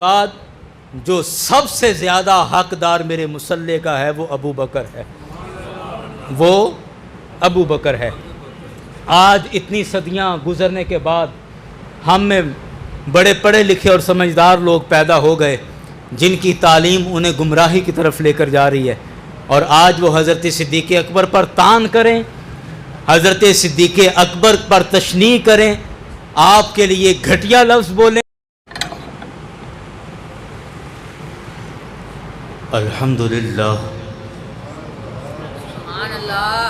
بعد جو سب سے زیادہ حقدار میرے مصلی کا ہے وہ ابو بکر ہے، وہ ابو بکر ہے۔ آج اتنی صدیاں گزرنے کے بعد ہم میں بڑے پڑھے لکھے اور سمجھدار لوگ پیدا ہو گئے جن کی تعلیم انہیں گمراہی کی طرف لے کر جا رہی ہے، اور آج وہ حضرت صدیق اکبر پر طعن کریں، حضرت صدیق اکبر پر تشنیع کریں، آپ کے لیے گھٹیا لفظ بولیں۔ الحمدللہ سبحان اللہ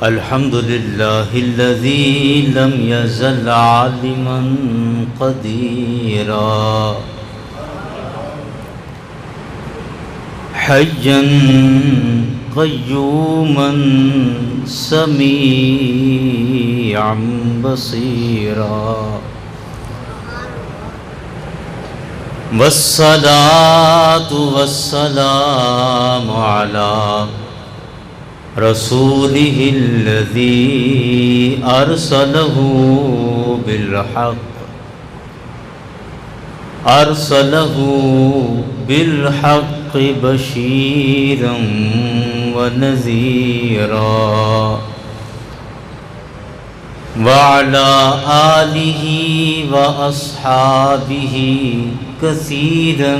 الحمدللہ الذی لم یزل عالما قدیرا حیا قیوما سمیعا بصیرا والصلاة والسلام على رسوله الذي أرسله بالحق بشيرا ونذيرا وعلى آله وأصحابه كثيرا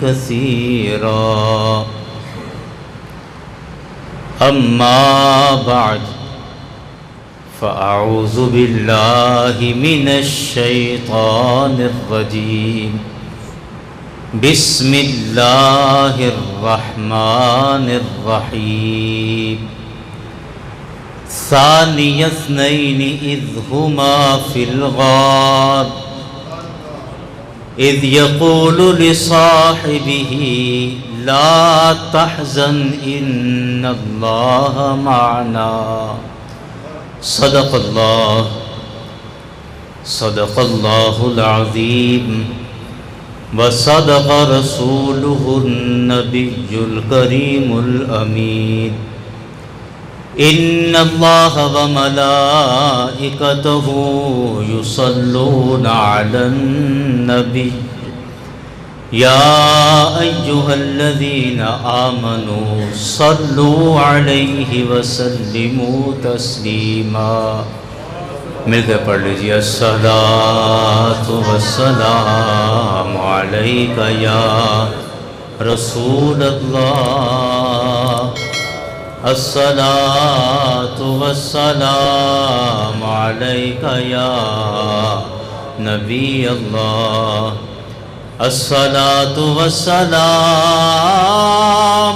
كثيرا أما بعد فأعوذ بالله من الشيطان الرجيم بسم الله الرحمن الرحيم ثاني اثنين إذ هما في الغار إذ يقول لصاحبه لا تحزن إن الله معنا صدق الله العظيم وصدق رسوله النبي الكريم الأمين إن الله وملائكته يصلون على النبي يا أيها الذين آمنوا صلوا عليه وسلموا تسليما مل کے پڑھ لیجیے الصلاة والسلام عليك يا رسول الله الصلاة والسلام عليك يا نبي الله الصلاة والسلام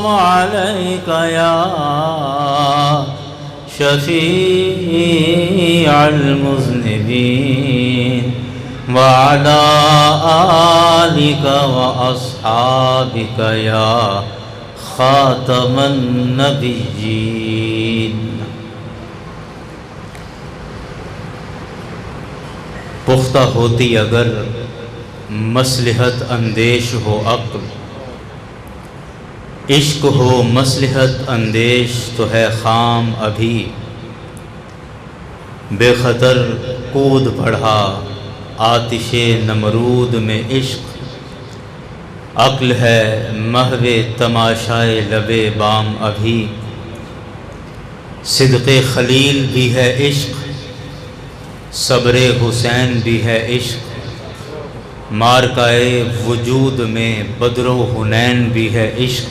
عليك يا شفيع المذنبين وعلى آلك وأصحابك يا خاتم النبیین۔ پختہ ہوتی اگر مصلحت اندیش ہو عقل، عشق ہو مصلحت اندیش تو ہے خام ابھی، بے خطر کود پڑھا آتش نمرود میں عشق، عقل ہے محو تماشائے لب بام ابھی، صدق خلیل بھی ہے عشق، صبر حسین بھی ہے عشق، مارکائے وجود میں بدر و حنین بھی ہے عشق،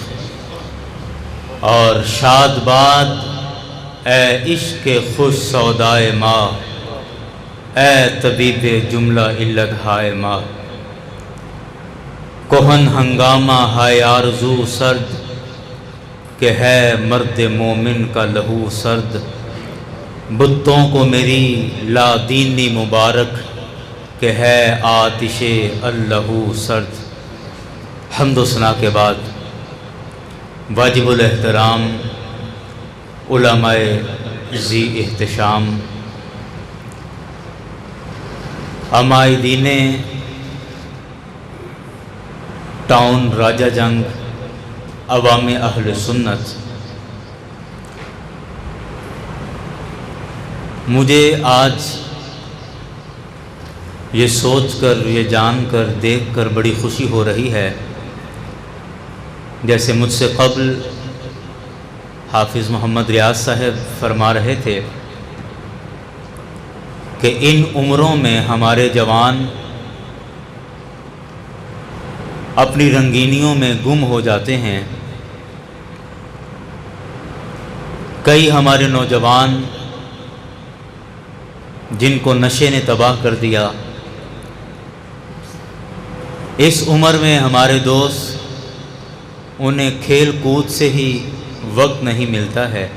اور شاد باد اے عشق خوش سودائے ماں، اے طبیب جملہ علت ہائے ماں، کہن ہنگامہ ہائے آرزو سرد کہ ہے مرد مومن کا لہو سرد، بتوں کو میری لا دینی مبارک کہ ہے آتش اللہو سرد۔ حمد و ثنا کے بعد واجب الاحترام علماء ذی احتشام، عمائدین ٹاؤن راجہ جنگ، عوام اہل سنت، مجھے آج یہ سوچ کر، یہ جان کر، دیکھ کر بڑی خوشی ہو رہی ہے، جیسے مجھ سے قبل حافظ محمد ریاض صاحب فرما رہے تھے کہ ان عمروں میں ہمارے جوان اپنی رنگینیوں میں گم ہو جاتے ہیں۔ کئی ہمارے نوجوان جن کو نشے نے تباہ کر دیا، اس عمر میں ہمارے دوست، انہیں کھیل کود سے ہی وقت نہیں ملتا ہے،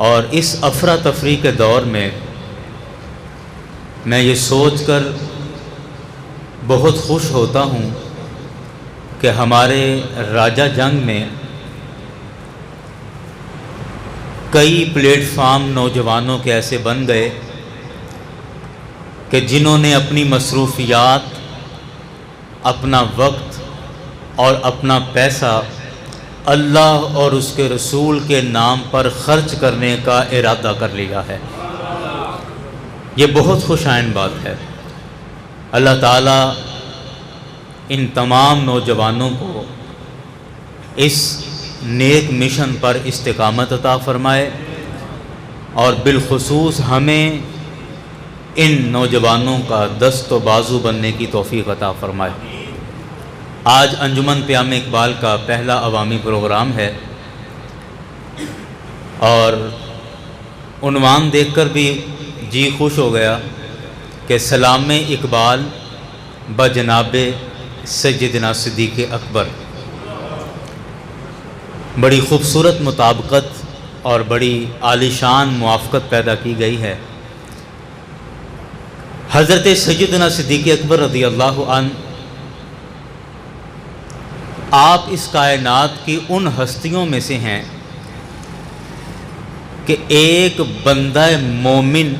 اور اس افراتفری کے دور میں میں یہ سوچ کر بہت خوش ہوتا ہوں کہ ہمارے راجہ جنگ میں کئی پلیٹ فارم نوجوانوں کے ایسے بن گئے کہ جنہوں نے اپنی مصروفیات، اپنا وقت اور اپنا پیسہ اللہ اور اس کے رسول کے نام پر خرچ کرنے کا ارادہ کر لیا ہے۔ یہ بہت خوش آئند بات ہے۔ اللہ تعالیٰ ان تمام نوجوانوں کو اس نیک مشن پر استقامت عطا فرمائے، اور بالخصوص ہمیں ان نوجوانوں کا دست و بازو بننے کی توفیق عطا فرمائے۔ آج انجمن پیام اقبال کا پہلا عوامی پروگرام ہے، اور عنوان دیکھ کر بھی جی خوش ہو گیا کہ سلام اقبال بجناب سیدنا صدیق اکبر۔ بڑی خوبصورت مطابقت اور بڑی عالیشان موافقت پیدا کی گئی ہے۔ حضرت سیدنا صدیق اکبر رضی اللہ عنہ آپ اس کائنات کی ان ہستیوں میں سے ہیں کہ ایک بندہ مومن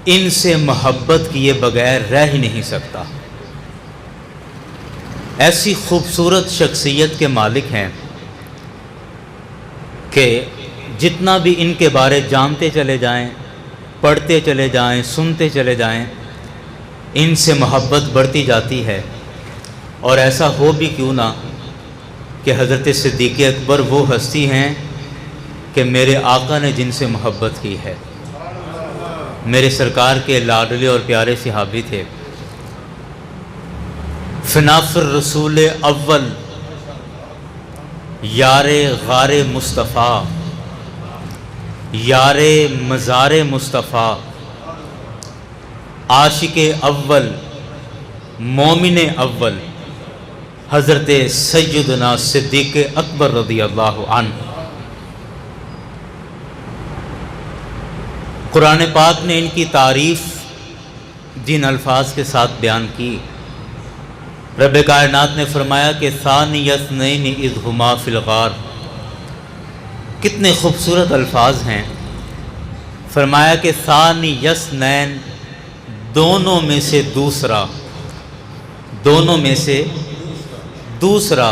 ان سے محبت کیے بغیر رہ ہی نہیں سکتا۔ ایسی خوبصورت شخصیت کے مالک ہیں کہ جتنا بھی ان کے بارے جانتے چلے جائیں، پڑھتے چلے جائیں، سنتے چلے جائیں، ان سے محبت بڑھتی جاتی ہے۔ اور ایسا ہو بھی کیوں نہ کہ حضرت صدیق اکبر وہ ہستی ہیں کہ میرے آقا نے جن سے محبت کی ہے، میرے سرکار کے لاڈلے اور پیارے صحابی تھے۔ فنافر رسول اول، یار غار مصطفیٰ، یار مزار مصطفیٰ، عاشق اول، مومن اول، حضرت سیدنا صدیق اکبر رضی اللہ عنہ۔ قرآن پاک نے ان کی تعریف جن الفاظ کے ساتھ بیان کی، رب کائنات نے فرمایا کہ ثانی اثنین اذ ہما فی الغار۔ کتنے خوبصورت الفاظ ہیں۔ فرمایا کہ ثانی اثنین، دونوں میں سے دوسرا، دونوں میں سے دوسرا،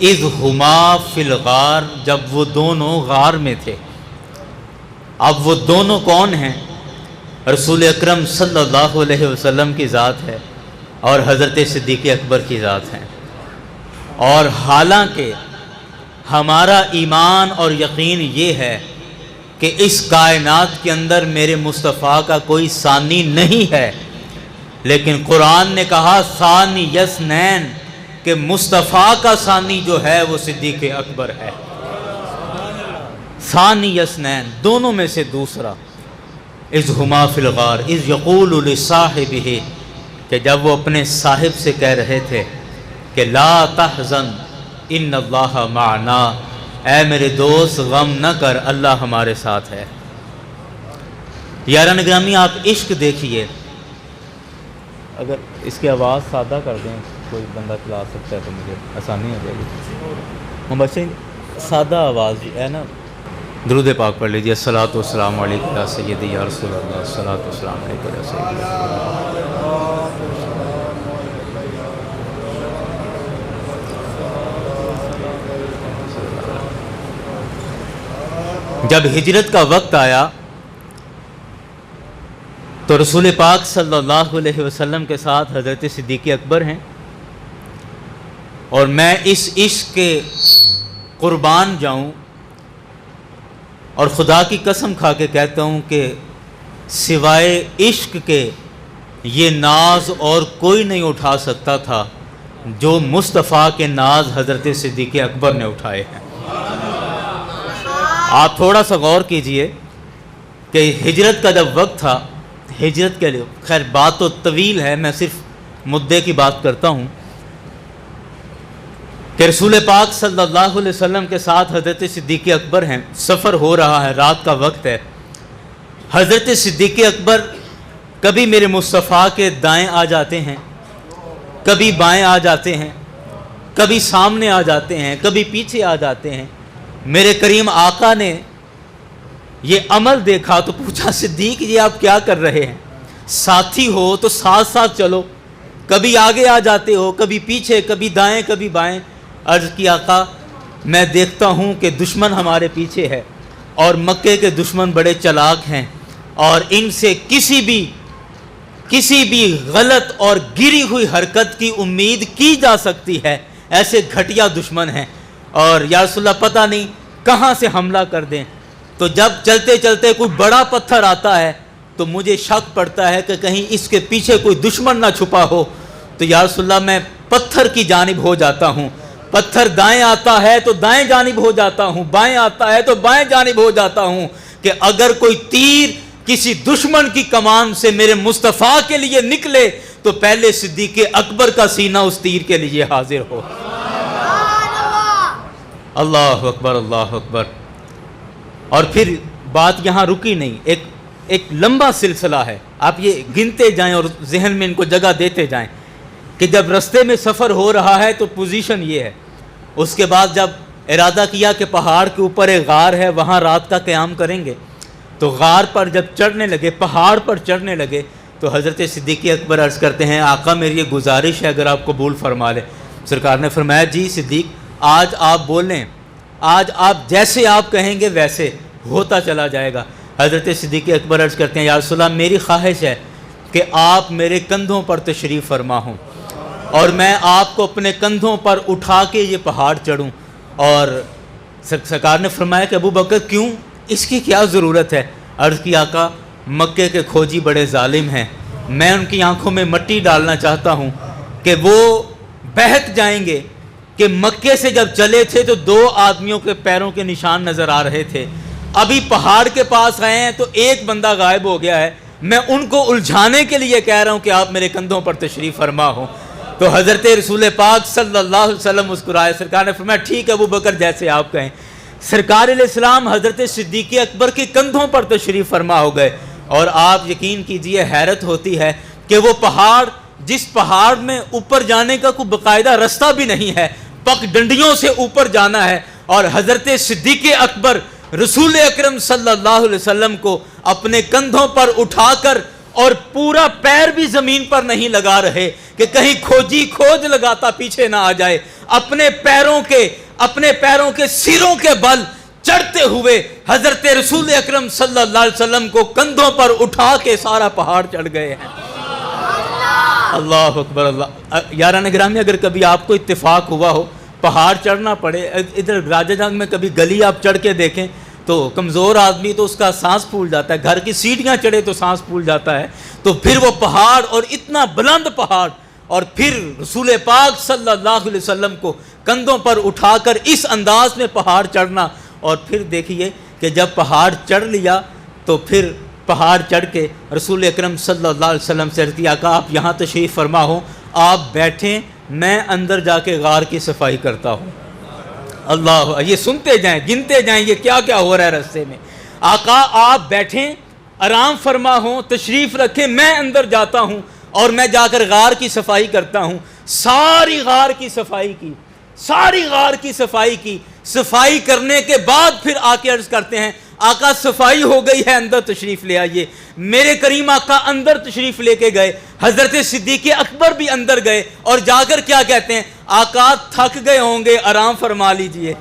اذ ہما فی الغار، جب وہ دونوں غار میں تھے۔ اب وہ دونوں کون ہیں؟ رسول اکرم صلی اللہ علیہ وسلم کی ذات ہے اور حضرت صدیق اکبر کی ذات ہیں۔ اور حالانکہ ہمارا ایمان اور یقین یہ ہے کہ اس کائنات کے اندر میرے مصطفیٰ کا کوئی ثانی نہیں ہے، لیکن قرآن نے کہا ثانی اثنین، کہ مصطفیٰ کا ثانی جو ہے وہ صدیق اکبر ہے۔ ثانی اثنین، دونوں میں سے دوسرا۔ اذ ہما فی الغار اذ یقول لصاحبہ، کہ جب وہ اپنے صاحب سے کہہ رہے تھے کہ لا تحزن ان اللہ معنا، اے میرے دوست غم نہ کر، اللہ ہمارے ساتھ ہے۔ یاران گرامی، آپ عشق دیکھیے۔ اگر اس کی آواز سادہ کر دیں، کوئی بندہ چلا سکتا ہے تو مجھے آسانی ہو جائے گی۔ ہم بچے سادہ آواز ہے نا۔ درود پاک پڑھ لیجیے۔ الصلاۃ والسلام علیکم یا سیدی یا رسول اللہ، الصلاۃ والسلام علیکم یا سیدی یا رسول اللہ۔ جب ہجرت کا وقت آیا تو رسول پاک صلی اللہ علیہ وسلم کے ساتھ حضرت صدیق اکبر ہیں، اور میں اس عشق کے قربان جاؤں اور خدا کی قسم کھا کے کہتا ہوں کہ سوائے عشق کے یہ ناز اور کوئی نہیں اٹھا سکتا تھا جو مصطفیٰ کے ناز حضرت صدیق اکبر نے اٹھائے ہیں۔ آپ تھوڑا سا غور کیجئے کہ ہجرت کا جب وقت تھا، ہجرت کے لیے خیر بات تو طویل ہے، میں صرف مدعے کی بات کرتا ہوں کہ رسول پاک صلی اللہ علیہ وسلم کے ساتھ حضرت صدیق اکبر ہیں، سفر ہو رہا ہے، رات کا وقت ہے۔ حضرت صدیق اکبر کبھی میرے مصطفیٰ کے دائیں آ جاتے ہیں، کبھی بائیں آ جاتے ہیں، کبھی سامنے آ جاتے ہیں، کبھی پیچھے آ جاتے ہیں۔ میرے کریم آقا نے یہ عمل دیکھا تو پوچھا، صدیق یہ آپ کیا کر رہے ہیں؟ ساتھی ہو تو ساتھ ساتھ چلو، کبھی آگے آ جاتے ہو، کبھی پیچھے، کبھی دائیں کبھی بائیں۔ عرض کی آقا میں دیکھتا ہوں کہ دشمن ہمارے پیچھے ہے، اور مکے کے دشمن بڑے چلاک ہیں، اور ان سے کسی بھی غلط اور گری ہوئی حرکت کی امید کی جا سکتی ہے، ایسے گھٹیا دشمن ہیں، اور یا رسول اللہ پتہ نہیں کہاں سے حملہ کر دیں۔ تو جب چلتے چلتے کوئی بڑا پتھر آتا ہے تو مجھے شک پڑتا ہے کہ کہیں اس کے پیچھے کوئی دشمن نہ چھپا ہو، تو یا رسول اللہ میں پتھر کی جانب ہو جاتا ہوں۔ پتھر دائیں آتا ہے تو دائیں جانب ہو جاتا ہوں، بائیں آتا ہے تو بائیں جانب ہو جاتا ہوں، کہ اگر کوئی تیر کسی دشمن کی کمان سے میرے مصطفیٰ کے لیے نکلے تو پہلے صدیق اکبر کا سینہ اس تیر کے لیے حاضر ہو۔ اللہ اکبر، اللہ اکبر۔ اور پھر بات یہاں رکی نہیں، ایک لمبا سلسلہ ہے، آپ یہ گنتے جائیں اور ذہن میں ان کو جگہ دیتے جائیں کہ جب رستے میں سفر ہو رہا ہے تو پوزیشن یہ ہے۔ اس کے بعد جب ارادہ کیا کہ پہاڑ کے اوپر ایک غار ہے، وہاں رات کا قیام کریں گے، تو غار پر جب چڑھنے لگے، پہاڑ پر چڑھنے لگے، تو حضرت صدیق اکبر عرض کرتے ہیں، آقا میری یہ گزارش ہے اگر آپ قبول فرما لیں۔ سرکار نے فرمایا، جی صدیق آج آپ بولیں، آج آپ جیسے آپ کہیں گے ویسے ہوتا چلا جائے گا۔ حضرت صدیق اکبر عرض کرتے ہیں، یا رسول اللہ میری خواہش ہے کہ آپ میرے کندھوں پر تشریف فرما ہوں، اور میں آپ کو اپنے کندھوں پر اٹھا کے یہ پہاڑ چڑھوں۔ اور سرکار نے فرمایا کہ ابو بکر کیوں، اس کی کیا ضرورت ہے؟ عرض کی آقا مکے کے کھوجی بڑے ظالم ہیں، میں ان کی آنکھوں میں مٹی ڈالنا چاہتا ہوں کہ وہ بہک جائیں گے کہ مکے سے جب چلے تھے تو 2 آدمیوں کے پیروں کے نشان نظر آ رہے تھے، ابھی پہاڑ کے پاس آئے ہیں تو ایک بندہ غائب ہو گیا ہے، میں ان کو الجھانے کے لیے کہہ رہا ہوں کہ آپ میرے کندھوں پر تشریف فرما ہوں۔ تو حضرت رسول پاک صلی اللہ علیہ وسلم مسکرائے، سرکار نے فرمایا ٹھیک ہے ابو بکر جیسے آپ کہیں۔ سرکار علیہ السلام حضرت صدیق اکبر کے کندھوں پر تشریف فرما ہو گئے، اور آپ یقین کیجئے حیرت ہوتی ہے کہ وہ پہاڑ، جس پہاڑ میں اوپر جانے کا کوئی باقاعدہ رستہ بھی نہیں ہے، پگ ڈنڈیوں سے اوپر جانا ہے، اور حضرت صدیق اکبر رسول اکرم صلی اللہ علیہ وسلم کو اپنے کندھوں پر اٹھا کر، اور پورا پیر بھی زمین پر نہیں لگا رہے کہ کہیں کھوجی کھوج لگاتا پیچھے نہ آ جائے، اپنے پیروں کے سروں کے بل چڑھتے ہوئے حضرت رسول اکرم صلی اللہ علیہ وسلم کو کندھوں پر اٹھا کے سارا پہاڑ چڑھ گئے ہیں۔ اللہ اکبر، اللہ۔ یاران گرامی، اگر کبھی آپ کو اتفاق ہوا ہو پہاڑ چڑھنا پڑے، ادھر راجہ جنگ میں کبھی گلی آپ چڑھ کے دیکھیں تو کمزور آدمی تو اس کا سانس پھول جاتا ہے، گھر کی سیڑھیاں چڑھے تو سانس پھول جاتا ہے، تو پھر وہ پہاڑ، اور اتنا بلند پہاڑ، اور پھر رسول پاک صلی اللہ علیہ وسلم کو کندھوں پر اٹھا کر اس انداز میں پہاڑ چڑھنا۔ اور پھر دیکھیے کہ جب پہاڑ چڑھ لیا تو پھر پہاڑ چڑھ کے رسول اکرم صلی اللہ علیہ وسلم سے عرض کیا، آقا آپ یہاں تشریف فرما ہو، آپ بیٹھیں، میں اندر جا کے غار کی صفائی کرتا ہوں۔ اللہ، یہ سنتے جائیں، گنتے جائیں یہ کیا کیا ہو رہا ہے رستے میں۔ آقا آپ بیٹھیں، آرام فرما ہوں، تشریف رکھیں، میں اندر جاتا ہوں اور میں جا کر غار کی صفائی کرتا ہوں۔ ساری غار کی صفائی کی، صفائی کرنے کے بعد پھر آ کے عرض کرتے ہیں، آقا صفائی ہو گئی ہے، اندر تشریف لے آئیے۔ میرے کریم آقا اندر تشریف لے کے گئے، حضرت صدیق اکبر بھی اندر گئے، اور جا کر کیا کہتے ہیں، آقا تھک گئے ہوں گے، آرام فرما لیجئے۔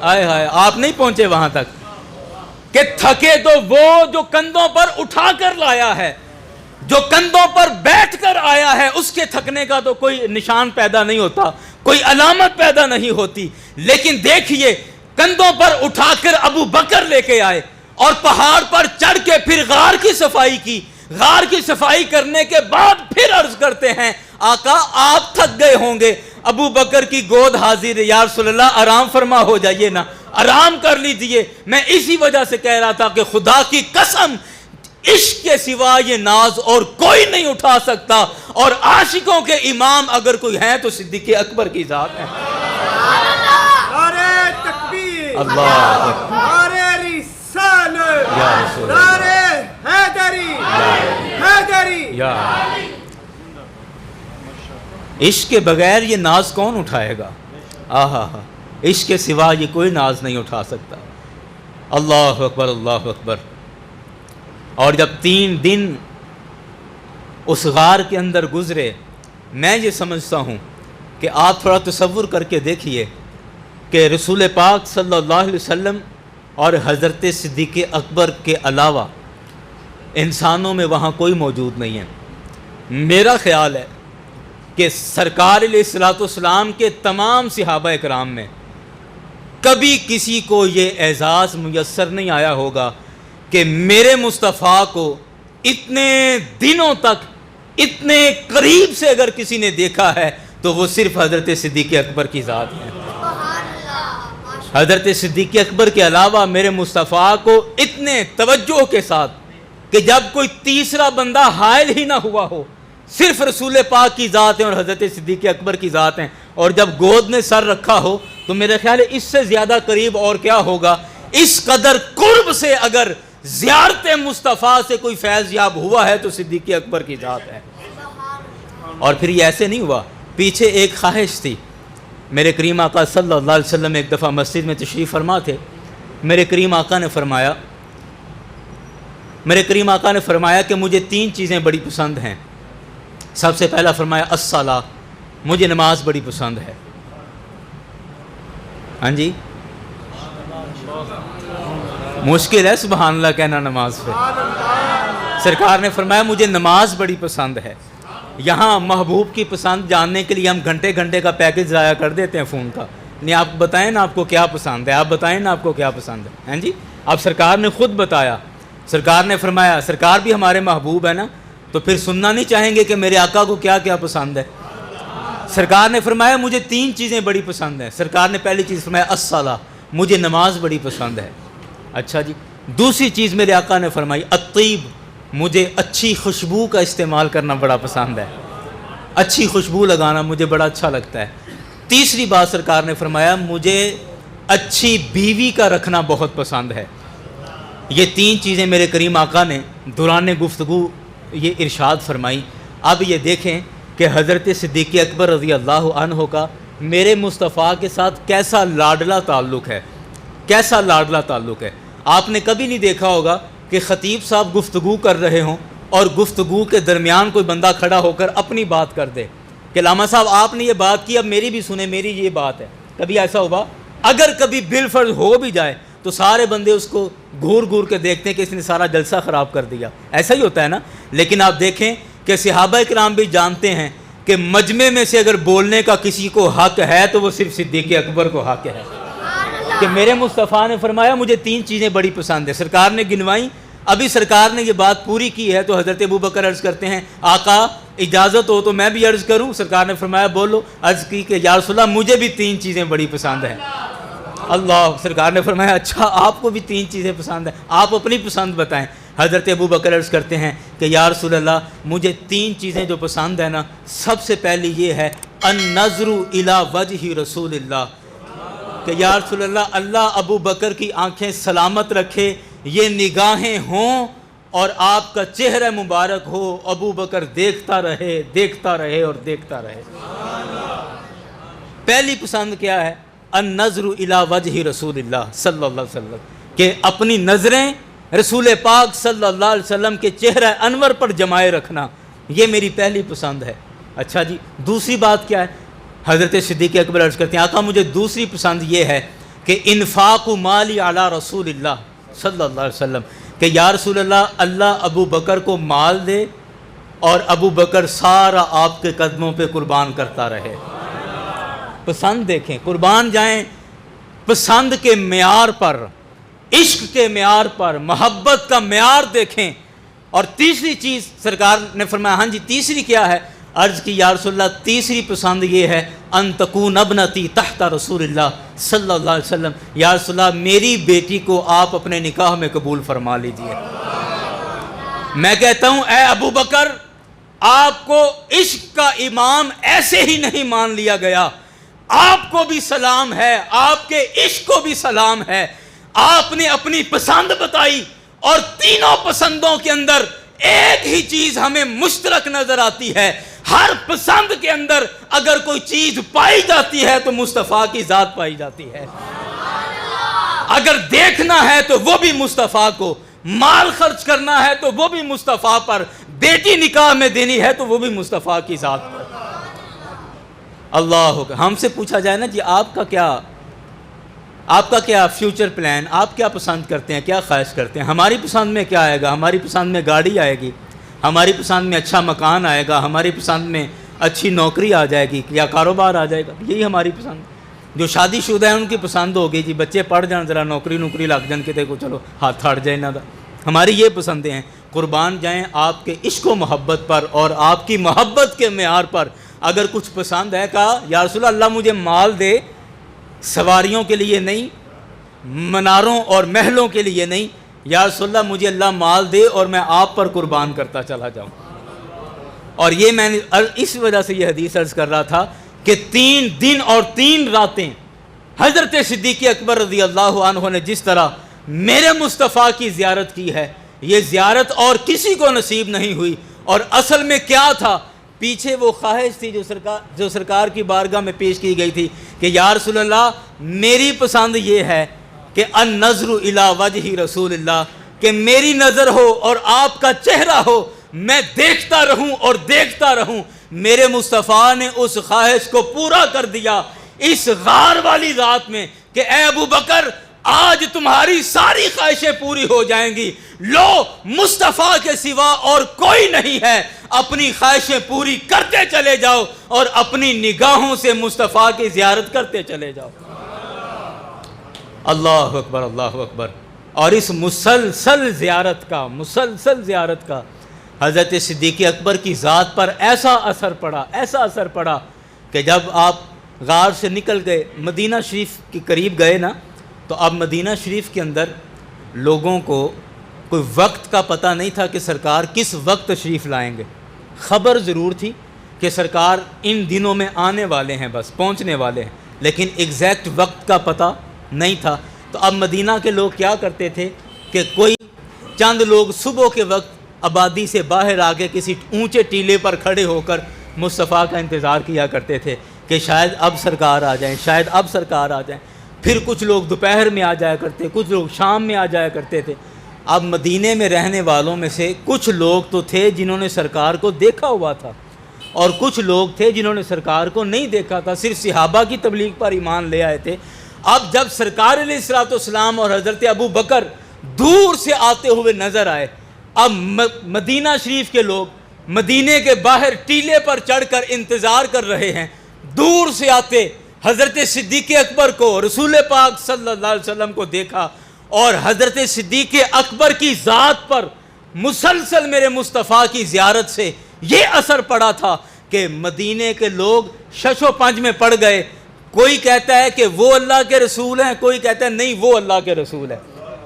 آئے ہائے، آپ نہیں پہنچے وہاں تک۔ کہ تھکے تو وہ جو کندھوں پر اٹھا کر لایا ہے، جو کندھوں پر بیٹھ کر آیا ہے، اس کے تھکنے کا تو کوئی نشان پیدا نہیں ہوتا، کوئی علامت پیدا نہیں ہوتی۔ لیکن دیکھیے کندھوں پر اٹھا کر ابو بکر لے کے آئے اور پہاڑ پر چڑھ کے پھر غار کی صفائی کی۔ غار کی صفائی کرنے کے بعد پھر عرض کرتے ہیں آقا آپ تھک گئے ہوں گے۔ ابو بکر کی گود حاضر ہے، یا رسول اللہ آرام فرما ہو جائیے نا، آرام کر لیجئے۔ میں اسی وجہ سے کہہ رہا تھا کہ خدا کی قسم عشق کے سوا یہ ناز اور کوئی نہیں اٹھا سکتا، اور عاشقوں کے امام اگر کوئی ہیں تو صدیق اکبر کی ذات ہے۔ نعرہ تکبیر، اللہ اکبر، نعرہ رسالت، یا رسول اللہ، نعرہ حیدری، حیدری۔ یا عشق کے بغیر یہ ناز کون اٹھائے گا؟ آہا ہا، عشق کے سوا یہ کوئی ناز نہیں اٹھا سکتا۔ اللہ اکبر، اللہ اکبر۔ اور جب 3 دن اس غار کے اندر گزرے، میں یہ سمجھتا ہوں کہ آپ تھوڑا تصور کر کے دیکھیے کہ رسول پاک صلی اللہ علیہ وسلم اور حضرت صدیق اکبر کے علاوہ انسانوں میں وہاں کوئی موجود نہیں ہے۔ میرا خیال ہے کہ سرکار علیہ الصلوۃ والسلام کے تمام صحابہ اکرام میں کبھی کسی کو یہ اعزاز میسر نہیں آیا ہوگا کہ میرے مصطفیٰ کو اتنے دنوں تک اتنے قریب سے اگر کسی نے دیکھا ہے تو وہ صرف حضرت صدیق اکبر کی ذات ہے۔ حضرت صدیق اکبر کے علاوہ میرے مصطفیٰ کو اتنے توجہ کے ساتھ کہ جب کوئی تیسرا بندہ حائل ہی نہ ہوا ہو، صرف رسول پاک کی ذات ہے اور حضرت صدیق اکبر کی ذات ہیں، اور جب گود میں سر رکھا ہو تو میرے خیال ہے اس سے زیادہ قریب اور کیا ہوگا۔ اس قدر قرب سے اگر زیارت مصطفیٰ سے کوئی فیض یاب ہوا ہے تو صدیق اکبر کی ذات ہے۔ اور پھر یہ ایسے نہیں ہوا، پیچھے ایک خواہش تھی۔ میرے کریم آقا صلی اللہ علیہ وسلم ایک دفعہ مسجد میں تشریف فرما تھے۔ میرے کریم آقا نے فرمایا کہ مجھے 3 چیزیں بڑی پسند ہیں۔ سب سے پہلا فرمایا الصلاۃ، مجھے نماز بڑی پسند ہے۔ ہاں جی، مشکل ہے سبحان اللہ کہنا نماز پہ۔ سرکار نے فرمایا مجھے نماز بڑی پسند ہے۔ یہاں محبوب کی پسند جاننے کے لیے ہم گھنٹے گھنٹے کا پیکج ضائع کر دیتے ہیں فون کا۔ نہیں، آپ بتائیں نا آپ کو کیا پسند ہے، آپ بتائیں نا آپ کو کیا پسند ہے۔ ہاں جی، اب سرکار نے خود بتایا، سرکار نے فرمایا، سرکار بھی ہمارے محبوب ہے نا، تو پھر سننا نہیں چاہیں گے کہ میرے آقا کو کیا کیا پسند ہے۔ سرکار نے فرمایا مجھے 3 چیزیں بڑی پسند ہیں۔ سرکار نے پہلی چیز فرمایا الصلاۃ، مجھے نماز بڑی پسند ہے۔ اچھا جی، دوسری چیز میرے آقا نے فرمائی الطیب، مجھے اچھی خوشبو کا استعمال کرنا بڑا پسند ہے، اچھی خوشبو لگانا مجھے بڑا اچھا لگتا ہے۔ تیسری بات سرکار نے فرمایا مجھے اچھی بیوی کا رکھنا بہت پسند ہے۔ یہ 3 چیزیں میرے کریم آقا نے دوران گفتگو یہ ارشاد فرمائی۔ اب یہ دیکھیں کہ حضرت صدیق اکبر رضی اللہ عنہ کا میرے مصطفیٰ کے ساتھ کیسا لاڈلا تعلق ہے، کیسا لاڈلا تعلق ہے۔ آپ نے کبھی نہیں دیکھا ہوگا کہ خطیب صاحب گفتگو کر رہے ہوں اور گفتگو کے درمیان کوئی بندہ کھڑا ہو کر اپنی بات کر دے کہ علامہ صاحب آپ نے یہ بات کی، اب میری بھی سنیں، میری یہ بات ہے۔ کبھی ایسا ہوا؟ اگر کبھی بالفرض ہو بھی جائے تو سارے بندے اس کو گھور گھور کے دیکھتے ہیں کہ اس نے سارا جلسہ خراب کر دیا، ایسا ہی ہوتا ہے نا۔ لیکن آپ دیکھیں کہ صحابہ کرام بھی جانتے ہیں کہ مجمع میں سے اگر بولنے کا کسی کو حق ہے تو وہ صرف صدیق اکبر کو حق ہے، کہ میرے مصطفیٰ نے فرمایا مجھے 3 چیزیں بڑی پسند ہے۔ سرکار نے گنوائی، ابھی سرکار نے یہ بات پوری کی ہے تو حضرت ابو بکر عرض کرتے ہیں آقا اجازت ہو تو میں بھی عرض کروں؟ سرکار نے فرمایا بولو۔ عرض کی کہ یا رسول اللہ مجھے بھی 3 چیزیں بڑی پسند ہیں۔ اللہ، سرکار نے فرمایا اچھا آپ کو بھی 3 چیزیں پسند ہیں، آپ اپنی پسند بتائیں۔ حضرت ابو بکر عرض کرتے ہیں کہ یا رسول اللہ مجھے 3 چیزیں جو پسند ہیں نا، سب سے پہلی یہ ہے النظر الی وجہ رسول اللہ، کہ یا رسول اللہ اللہ ابو بکر کی آنکھیں سلامت رکھے، یہ نگاہیں ہوں اور آپ کا چہرہ مبارک ہو، ابو بکر دیکھتا رہے، دیکھتا رہے اور دیکھتا رہے۔ پہلی پسند کیا ہے؟ النظر الی وجہ رسول اللہ صلی اللہ علیہ وسلم، کہ اپنی نظریں رسول پاک صلی اللہ علیہ وسلم کے چہرہ انور پر جمائے رکھنا، یہ میری پہلی پسند ہے۔ اچھا جی، دوسری بات کیا ہے؟ حضرت صدیق اکبر عرض کرتے ہیں آقا مجھے دوسری پسند یہ ہے کہ انفاق مالی علی رسول اللہ صلی اللہ علیہ وسلم کہ یا رسول اللہ ابو بکر کو مال دے اور ابو بکر سارا آپ کے قدموں پہ قربان کرتا رہے۔ پسند دیکھیں، قربان جائیں پسند کے معیار پر، عشق کے معیار پر، محبت کا معیار دیکھیں۔ اور تیسری چیز سرکار نے فرمایا، ہاں جی تیسری کیا ہے؟ عرض کی یا رسول اللہ تیسری پسند یہ ہے ان تکون ابنتی تحت رسول اللہ صلی اللہ علیہ وسلم، یا رسول اللہ میری بیٹی کو آپ اپنے نکاح میں قبول فرما لیجئے۔ میں کہتا ہوں اے ابو بکر، آپ کو عشق کا امام ایسے ہی نہیں مان لیا گیا، آپ کو بھی سلام ہے، آپ کے عشق کو بھی سلام ہے۔ آپ نے اپنی پسند بتائی اور تینوں پسندوں کے اندر ایک ہی چیز ہمیں مشترک نظر آتی ہے۔ ہر پسند کے اندر اگر کوئی چیز پائی جاتی ہے تو مصطفیٰ کی ذات پائی جاتی ہے۔ اگر دیکھنا ہے تو وہ بھی مصطفیٰ کو، مال خرچ کرنا ہے تو وہ بھی مصطفیٰ پر، بیٹی نکاح میں دینی ہے تو وہ بھی مصطفیٰ کی ذات پر۔ اللہ اکبر۔ ہم سے پوچھا جائے نا جی آپ کا کیا فیوچر پلان، آپ کیا پسند کرتے ہیں، کیا خواہش کرتے ہیں؟ ہماری پسند میں کیا آئے گا؟ ہماری پسند میں گاڑی آئے گی، ہماری پسند میں اچھا مکان آئے گا، ہماری پسند میں اچھی نوکری آ جائے گی یا کاروبار آ جائے گا، یہی ہماری پسند۔ جو شادی شدہ ہیں ان کی پسند ہوگی جی بچے پڑھ جائیں، ذرا نوکری لگ جان کے دیکھو چلو ہاتھ ہٹ جائے نہ دا۔ ہماری یہ پسندیں ہیں۔ قربان جائیں آپ کے عشق و محبت پر اور آپ کی محبت کے معیار پر۔ اگر کچھ پسند ہے، کہا یا رسول اللہ مجھے مال دے، سواریوں کے لیے نہیں، مناروں اور محلوں کے لیے نہیں، یا رسول اللہ مجھے اللہ مال دے اور میں آپ پر قربان کرتا چلا جاؤں۔ اور یہ میں نے اس وجہ سے یہ حدیث عرض کر رہا تھا کہ 3 دن اور 3 راتیں حضرت صدیق اکبر رضی اللہ عنہ نے جس طرح میرے مصطفیٰ کی زیارت کی ہے، یہ زیارت اور کسی کو نصیب نہیں ہوئی۔ اور اصل میں کیا تھا؟ پیچھے وہ خواہش تھی جو سرکار کی بارگاہ میں پیش کی گئی تھی کہ یا رسول اللہ میری پسند یہ ہے کہ النظر الی وجہ رسول اللہ، کہ میری نظر ہو اور آپ کا چہرہ ہو، میں دیکھتا رہوں اور دیکھتا رہوں۔ میرے مصطفیٰ نے اس خواہش کو پورا کر دیا اس غار والی رات میں کہ اے ابو بکر آج تمہاری ساری خواہشیں پوری ہو جائیں گی، لو مصطفیٰ کے سوا اور کوئی نہیں ہے، اپنی خواہشیں پوری کرتے چلے جاؤ اور اپنی نگاہوں سے مصطفیٰ کی زیارت کرتے چلے جاؤ۔ اللہ اکبر، اللہ اکبر۔ اور اس مسلسل زیارت کا حضرت صدیق اکبر کی ذات پر ایسا اثر پڑا کہ جب آپ غار سے نکل گئے، مدینہ شریف کے قریب گئے نا، تو اب مدینہ شریف کے اندر لوگوں کو کوئی وقت کا پتہ نہیں تھا کہ سرکار کس وقت تشریف لائیں گے۔ خبر ضرور تھی کہ سرکار ان دنوں میں آنے والے ہیں، بس پہنچنے والے ہیں، لیکن ایگزیکٹ وقت کا پتہ نہیں تھا۔ تو اب مدینہ کے لوگ کیا کرتے تھے کہ کوئی چند لوگ صبح کے وقت آبادی سے باہر آ کے کسی اونچے ٹیلے پر کھڑے ہو کر مصطفیٰ کا انتظار کیا کرتے تھے کہ شاید اب سرکار آ جائیں، پھر کچھ لوگ دوپہر میں آ جایا کرتے، کچھ لوگ شام میں آ جایا کرتے تھے۔ اب مدینے میں رہنے والوں میں سے کچھ لوگ تو تھے جنہوں نے سرکار کو دیکھا ہوا تھا، اور کچھ لوگ تھے جنہوں نے سرکار کو نہیں دیکھا تھا، صرف صحابہ کی تبلیغ پر ایمان لے آئے تھے۔ اب جب سرکار علیہ الصلوۃ والسلام اور حضرت ابو بکر دور سے آتے ہوئے نظر آئے، اب مدینہ شریف کے لوگ مدینے کے باہر ٹیلے پر چڑھ کر انتظار کر رہے ہیں، دور سے آتے حضرت صدیق اکبر کو، رسول پاک صلی اللہ علیہ وسلم کو دیکھا، اور حضرت صدیق اکبر کی ذات پر مسلسل میرے مصطفیٰ کی زیارت سے یہ اثر پڑا تھا کہ مدینے کے لوگ شش و پنج میں پڑ گئے۔ کوئی کہتا ہے کہ وہ اللہ کے رسول ہیں، کوئی کہتا ہے نہیں وہ اللہ کے رسول ہیں،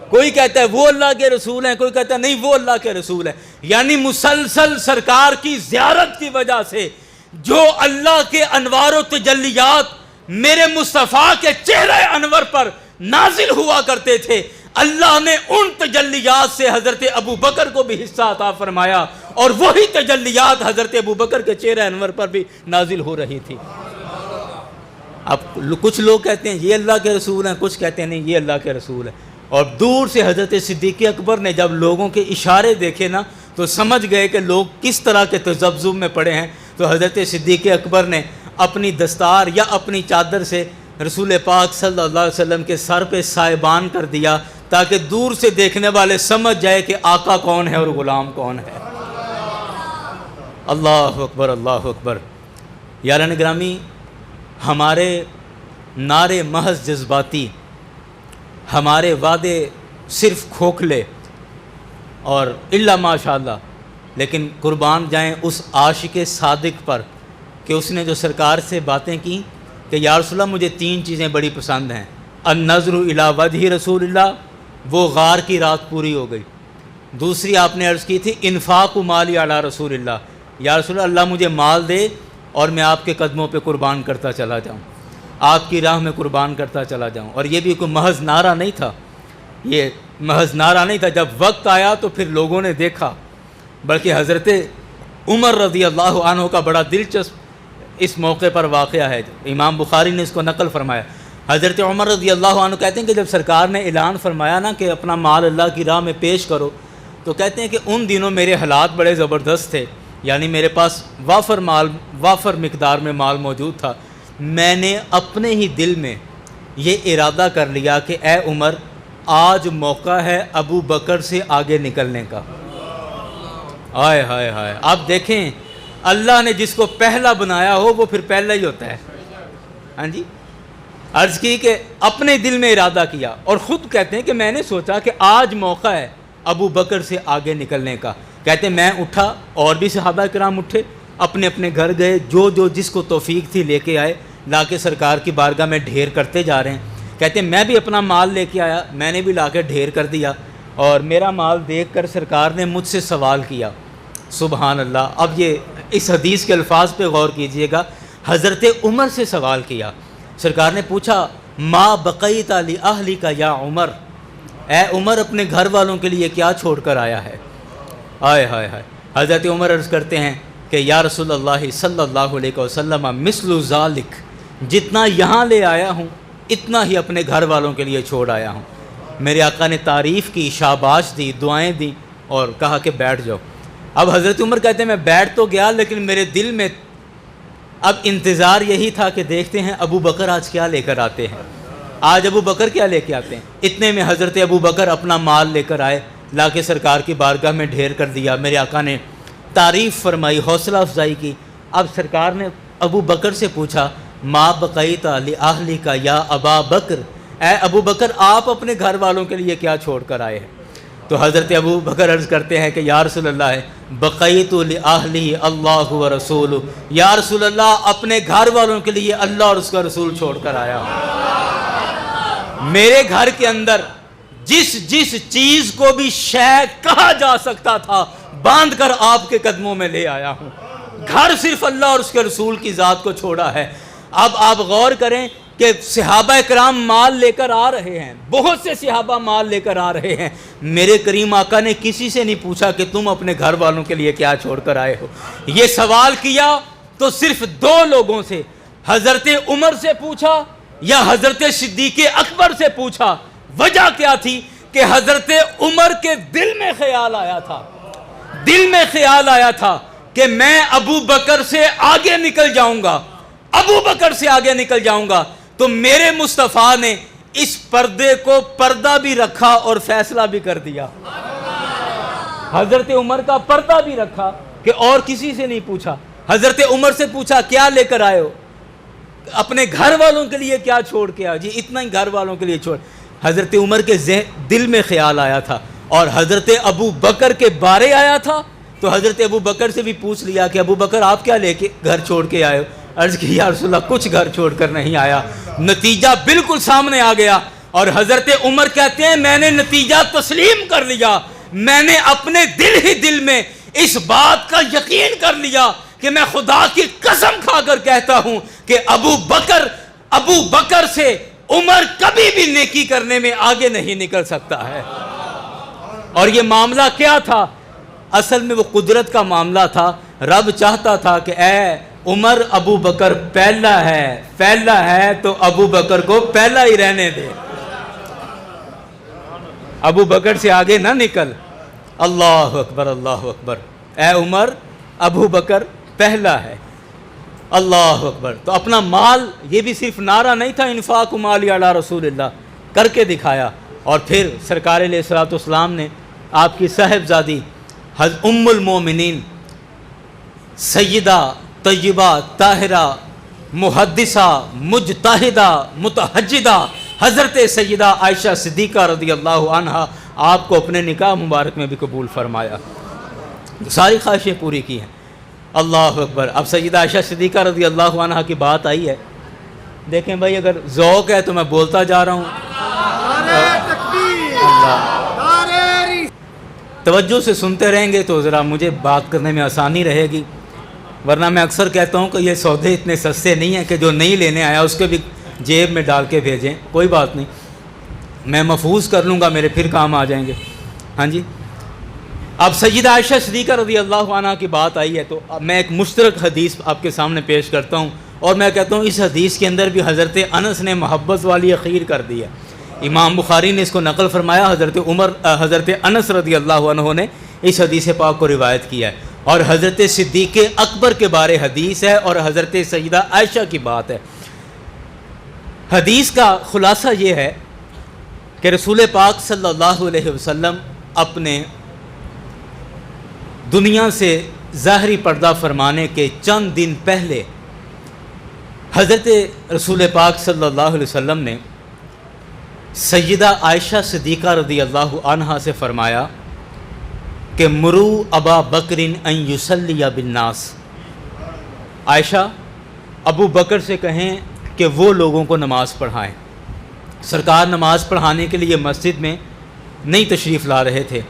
کوئی کہتا ہے وہ اللہ کے رسول ہیں، کوئی کہتا ہے نہیں وہ اللہ کے رسول ہیں۔ یعنی مسلسل سرکار کی زیارت کی وجہ سے جو اللہ کے انوار و تجلیات میرے مصطفیٰ کے چہرہ انور پر نازل ہوا کرتے تھے، اللہ نے ان تجلیات سے حضرت ابو بکر کو بھی حصہ عطا فرمایا، اور وہی تجلیات حضرت ابو بکر کے چہرہ انور پر بھی نازل ہو رہی تھی۔ اب کچھ لوگ کہتے ہیں یہ اللہ کے رسول ہیں، کچھ کہتے ہیں نہیں یہ اللہ کے رسول ہیں۔ اور دور سے حضرت صدیق اکبر نے جب لوگوں کے اشارے دیکھے نا تو سمجھ گئے کہ لوگ کس طرح کے تذبذب میں پڑے ہیں، تو حضرت صدیق اکبر نے اپنی دستار یا اپنی چادر سے رسول پاک صلی اللہ علیہ وسلم کے سر پہ سائبان کر دیا تاکہ دور سے دیکھنے والے سمجھ جائے کہ آقا کون ہے اور غلام کون ہے۔ اللہ اکبر، اللہ اکبر۔ یاران گرامی، ہمارے نعرے محض جذباتی، ہمارے وعدے صرف کھوکھلے اور الا ماشاء اللہ، لیکن قربان جائیں اس عاشق صادق پر کہ اس نے جو سرکار سے باتیں کی کہ یا رسول اللہ مجھے 3 چیزیں بڑی پسند ہیں۔ النظر الی وجہ رسول اللہ، وہ غار کی رات پوری ہو گئی۔ دوسری آپ نے عرض کی تھی انفاق مالی علی رسول اللہ، یا رسول اللہ مجھے مال دے اور میں آپ کے قدموں پہ قربان کرتا چلا جاؤں، آپ کی راہ میں قربان کرتا چلا جاؤں۔ اور یہ بھی کوئی محض نعرہ نہیں تھا، یہ محض نعرہ نہیں تھا، جب وقت آیا تو پھر لوگوں نے دیکھا۔ بلکہ حضرت عمر رضی اللہ عنہ کا بڑا دلچسپ اس موقع پر واقعہ ہے، امام بخاری نے اس کو نقل فرمایا۔ حضرت عمر رضی اللہ عنہ کہتے ہیں کہ جب سرکار نے اعلان فرمایا نا کہ اپنا مال اللہ کی راہ میں پیش کرو، تو کہتے ہیں کہ ان دنوں میرے حالات بڑے زبردست تھے، یعنی میرے پاس وافر مقدار میں مال موجود تھا۔ میں نے اپنے ہی دل میں یہ ارادہ کر لیا کہ اے عمر، آج موقع ہے ابو بکر سے آگے نکلنے کا۔ ہائے ہائے ہائے، آپ دیکھیں اللہ نے جس کو پہلا بنایا ہو وہ پھر پہلا ہی ہوتا ہے۔ ہاں جی، عرض کی کہ اپنے دل میں ارادہ کیا، اور خود کہتے ہیں کہ میں نے سوچا کہ آج موقع ہے ابو بکر سے آگے نکلنے کا۔ کہتے ہیں میں اٹھا، اور بھی صحابہ کرام اٹھے، اپنے اپنے گھر گئے، جو جس کو توفیق تھی لے کے آئے، لا کے سرکار کی بارگاہ میں ڈھیر کرتے جا رہے ہیں۔ کہتے ہیں میں بھی اپنا مال لے کے آیا، میں نے بھی لا کے ڈھیر کر دیا، اور میرا مال دیکھ کر سرکار نے مجھ سے سوال کیا۔ سبحان اللہ۔ اب یہ اس حدیث کے الفاظ پہ غور کیجئے گا، حضرت عمر سے سوال کیا۔ سرکار نے پوچھا ما بقیت لأہلک یا عمر، اے عمر اپنے گھر والوں کے لیے کیا چھوڑ کر آیا ہے؟ ہائے ہائے ہائے۔ حضرت عمر عرض کرتے ہیں کہ یا رسول اللہ صلی اللہ علیہ وسلم مثل ذالک، جتنا یہاں لے آیا ہوں اتنا ہی اپنے گھر والوں کے لیے چھوڑ آیا ہوں۔ میرے آقا نے تعریف کی، شاباش دی، دعائیں دیں، اور کہا کہ بیٹھ جاؤ۔ اب حضرت عمر کہتے ہیں میں بیٹھ تو گیا، لیکن میرے دل میں اب انتظار یہی تھا کہ دیکھتے ہیں ابو بکر آج کیا لے کر آتے ہیں، آج ابو بکر کیا لے کے آتے ہیں۔ اتنے میں حضرت ابو بکر اپنا مال لے کر آئے، لا کے سرکار کی بارگاہ میں ڈھیر کر دیا۔ میرے آقا نے تعریف فرمائی، حوصلہ افزائی کی۔ اب سرکار نے ابو بکر سے پوچھا ما بقیت لأہلک یا ابا بکر، اے ابو بکر آپ اپنے گھر والوں کے لیے کیا چھوڑ کر آئے ہیں؟ تو حضرت ابو بکر عرض کرتے ہیں کہ یا رسول اللہ بقیت لأہلی اللہ و رسول، یا رسول اللہ اپنے گھر والوں کے لیے اللہ اور اس کا رسول چھوڑ کر آیا ہوں۔ میرے گھر کے اندر جس چیز کو بھی شے کہا جا سکتا تھا باندھ کر آپ کے قدموں میں لے آیا ہوں۔ گھر صرف اللہ اور اس کے رسول کی ذات کو چھوڑا ہے۔ اب آپ غور کریں کہ صحابہ کرام مال لے کر آ رہے ہیں، بہت سے صحابہ مال لے کر آ رہے ہیں، میرے کریم آقا نے کسی سے نہیں پوچھا کہ تم اپنے گھر والوں کے لیے کیا چھوڑ کر آئے ہو۔ یہ سوال کیا تو صرف 2 لوگوں سے، حضرت عمر سے پوچھا یا حضرت صدیق اکبر سے پوچھا۔ وجہ کیا تھی کہ حضرت عمر کے دل میں خیال آیا تھا کہ میں ابو بکر سے آگے نکل جاؤں گا، ابو بکر سے آگے نکل جاؤں گا، تو میرے مصطفیٰ نے اس پردے کو پردہ بھی رکھا اور فیصلہ بھی کر دیا۔ حضرت عمر کا پردہ بھی رکھا کہ اور کسی سے نہیں پوچھا۔ حضرت عمر سے پوچھا کیا لے کر آئے ہو؟ اپنے گھر والوں کے لیے کیا چھوڑ کے آئے؟ جی اتنا ہی گھر والوں کے لیے چھوڑ۔ حضرت عمر کے دل میں خیال آیا تھا، اور حضرت ابو بکر کے بارے آیا تھا، تو حضرت ابو بکر سے بھی پوچھ لیا کہ ابو بکر آپ کیا لے کے گھر چھوڑ کے آئے ہو؟ عرض کی یا رسول اللہ کچھ گھر چھوڑ کر نہیں آیا۔ نتیجہ بالکل سامنے آ گیا، اور حضرت عمر کہتے ہیں میں نے نتیجہ تسلیم کر لیا۔ میں نے اپنے دل میں اس بات کا یقین کر لیا کہ میں خدا کی قسم کھا کر کہتا ہوں کہ ابو بکر سے عمر کبھی بھی نیکی کرنے میں آگے نہیں نکل سکتا ہے۔ اور یہ معاملہ کیا تھا؟ اصل میں وہ قدرت کا معاملہ تھا۔ رب چاہتا تھا کہ اے عمر ابو بکر پہلا ہے تو ابو بکر کو پہلا ہی رہنے دے، ابو بکر سے آگے نہ نکل۔ اللہ اکبر، اللہ اکبر۔ اے عمر ابو بکر پہلا ہے، اللہ اکبر۔ تو اپنا مال، یہ بھی صرف نعرہ نہیں تھا انفاق مالی علی رسول اللہ، کر کے دکھایا۔ اور پھر سرکار علیہ الصلوۃ والسلام نے آپ کی صاحبزادی ام المومنین سیدہ طیبہ طاہرہ محدثہ مجتہدہ متحجدہ حضرت سیدہ عائشہ صدیقہ رضی اللہ عنہا آپ کو اپنے نکاح مبارک میں بھی قبول فرمایا، ساری خواہشیں پوری کی ہیں۔ اللہ اکبر۔ اب سیدہ عائشہ صدیقہ رضی اللہ عنہا کی بات آئی ہے، دیکھیں بھائی اگر ذوق ہے تو میں بولتا جا رہا ہوں، نعرہ تکبیر، نعرہ توجہ سے سنتے رہیں گے تو ذرا مجھے بات کرنے میں آسانی رہے گی، ورنہ میں اکثر کہتا ہوں کہ یہ سودے اتنے سستے نہیں ہیں کہ جو نہیں لینے آیا اس کے بھی جیب میں ڈال کے بھیجیں، کوئی بات نہیں، میں محفوظ کر لوں گا، میرے پھر کام آ جائیں گے۔ ہاں جی، اب سیدہ عائشہ صدیقہ رضی اللہ عنہ کی بات آئی ہے تو میں ایک مشترک حدیث آپ کے سامنے پیش کرتا ہوں، اور میں کہتا ہوں اس حدیث کے اندر بھی حضرت انس نے محبت والی اخیر کر دی ہے۔ امام بخاری نے اس کو نقل فرمایا، حضرت انس رضی اللہ عنہ نے اس حدیث پاک کو روایت کیا ہے، اور حضرت صدیق اکبر کے بارے حدیث ہے اور حضرت سیدہ عائشہ کی بات ہے۔ حدیث کا خلاصہ یہ ہے کہ رسول پاک صلی اللہ علیہ وسلم اپنے دنیا سے ظاہری پردہ فرمانے کے چند دن پہلے حضرت رسول پاک صلی اللہ علیہ وسلم نے سیدہ عائشہ صدیقہ رضی اللہ عنہا سے فرمایا کہ مرو ابا بکر ان یصلی بالناس، عائشہ ابو بکر سے کہیں کہ وہ لوگوں کو نماز پڑھائیں۔ سرکار نماز پڑھانے کے لیے مسجد میں نہیں تشریف لا رہے تھے،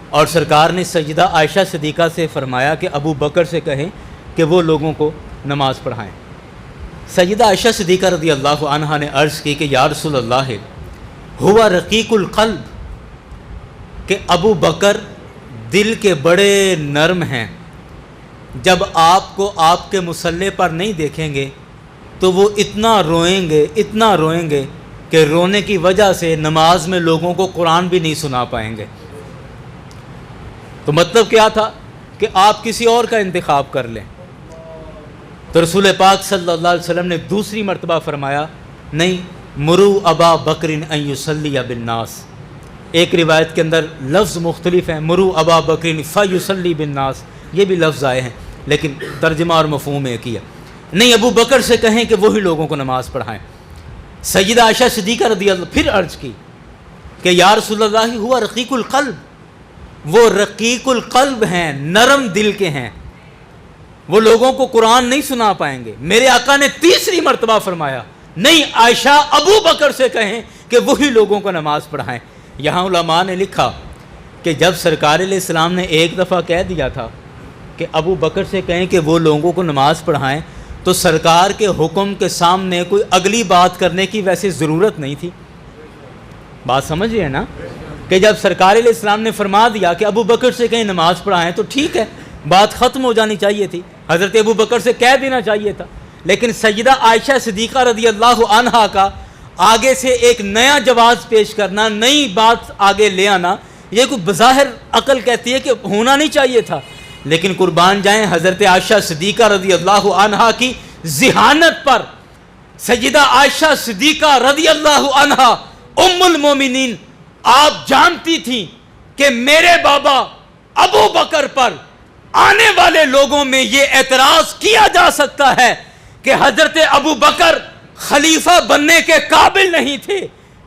اور سرکار نے سیدہ عائشہ صدیقہ سے فرمایا کہ ابو بکر سے کہیں کہ وہ لوگوں کو نماز پڑھائیں۔ سیدہ عائشہ صدیقہ رضی اللہ عنہا نے عرض کی کہ یا رسول اللہ ہوا رقیق القلب، کہ ابو بکر دل کے بڑے نرم ہیں، جب آپ کو آپ کے مصلی پر نہیں دیکھیں گے تو وہ اتنا روئیں گے کہ رونے کی وجہ سے نماز میں لوگوں کو قرآن بھی نہیں سنا پائیں گے۔ تو مطلب کیا تھا کہ آپ کسی اور کا انتخاب کر لیں۔ تو رسول پاک صلی اللہ علیہ وسلم نے دوسری مرتبہ فرمایا نہیں، مرو ابا بکر ان یصلی بالناس۔ ایک روایت کے اندر لفظ مختلف ہیں، مرو ابا بکر فیصلی بالناس، یہ بھی لفظ آئے ہیں لیکن ترجمہ اور مفہوم ایک ہی ہے۔ نہیں، ابو بکر سے کہیں کہ وہی لوگوں کو نماز پڑھائیں۔ سیدہ عائشہ صدیقہ رضی اللہ پھر عرض کی کہ یا رسول اللہ ہوا رقیق القلب، وہ رقیق القلب ہیں، نرم دل کے ہیں، وہ لوگوں کو قرآن نہیں سنا پائیں گے۔ میرے آقا نے تیسری مرتبہ فرمایا نہیں، عائشہ ابو بکر سے کہیں کہ وہی لوگوں کو نماز پڑھائیں۔ یہاں علماء نے لکھا کہ جب سرکار علیہ السلام نے ایک دفعہ کہہ دیا تھا کہ ابو بکر سے کہیں کہ وہ لوگوں کو نماز پڑھائیں، تو سرکار کے حکم کے سامنے کوئی اگلی بات کرنے کی ویسے ضرورت نہیں تھی۔ بات سمجھ رہے ہیں نا، کہ جب سرکار علیہ السلام نے فرما دیا کہ ابو بکر سے کہیں نماز پڑھائیں تو ٹھیک ہے، بات ختم ہو جانی چاہیے تھی، حضرت ابو بکر سے کہہ دینا چاہیے تھا۔ لیکن سیدہ عائشہ صدیقہ رضی اللہ عنہا کا آگے سے ایک نیا جواز پیش کرنا، نئی بات آگے لے آنا، یہ کوئی بظاہر عقل کہتی ہے کہ ہونا نہیں چاہیے تھا، لیکن قربان جائیں حضرت عائشہ صدیقہ رضی اللہ عنہا کی ذہانت پر سیدہ عائشہ صدیقہ رضی اللہ عنہا ام المومنین آپ جانتی تھیں کہ میرے بابا ابو بکر پر آنے والے لوگوں میں یہ اعتراض کیا جا سکتا ہے کہ حضرت ابو بکر خلیفہ بننے کے قابل نہیں تھے۔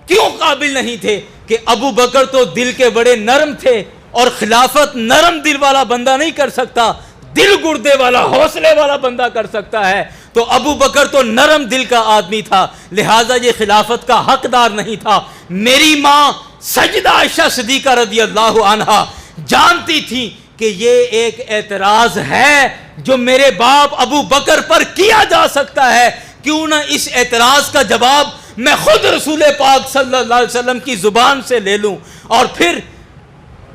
کیوں قابل نہیں تھے؟ کہ ابو بکر تو دل کے بڑے نرم تھے، اور خلافت نرم دل والا بندہ نہیں کر سکتا، دل گردے والا حوصلے والا بندہ کر سکتا ہے۔ تو ابو بکر تو نرم دل کا آدمی تھا، لہٰذا یہ خلافت کا حقدار نہیں تھا۔ میری ماں سیدہ عائشہ صدیقہ رضی اللہ عنہا جانتی تھی کہ یہ ایک اعتراض ہے جو میرے باپ ابو بکر پر کیا جا سکتا ہے، کیوں نہ اس اعتراض کا جواب میں خود رسول پاک صلی اللہ علیہ وسلم کی زبان سے لے لوں۔ اور پھر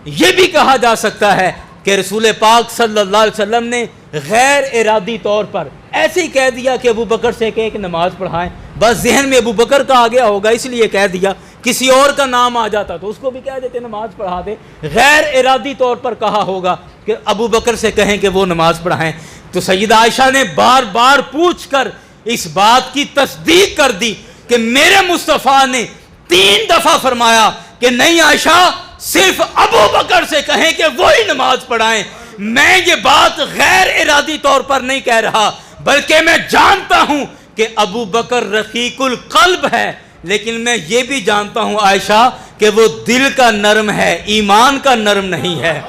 یہ بھی کہا جا سکتا ہے کہ رسول پاک صلی اللہ علیہ وسلم نے غیر ارادی طور پر ایسے ہی کہہ دیا کہ ابو بکر سے کہ نماز پڑھائیں، بس ذہن میں ابو بکر کا آ گیا ہوگا اس لیے کہہ دیا، کسی اور کا نام آ جاتا تو اس کو بھی کہہ دیتے نماز پڑھا دے۔ غیر ارادی طور پر کہا ہوگا کہ ابو بکر سے کہیں کہ وہ نماز پڑھائیں۔ تو سیدہ عائشہ نے بار بار پوچھ کر اس بات کی تصدیق کر دی کہ میرے مصطفیٰ نے 3 دفعہ فرمایا کہ نہیں عائشہ صرف ابو بکر سے کہیں کہ وہی نماز پڑھائیں. میں یہ بات غیر ارادی طور پر نہیں کہہ رہا، بلکہ میں جانتا ہوں کہ ابو بکر رقیق القلب ہے، لیکن میں یہ بھی جانتا ہوں عائشہ کہ وہ دل کا نرم ہے، ایمان کا نرم نہیں ہے.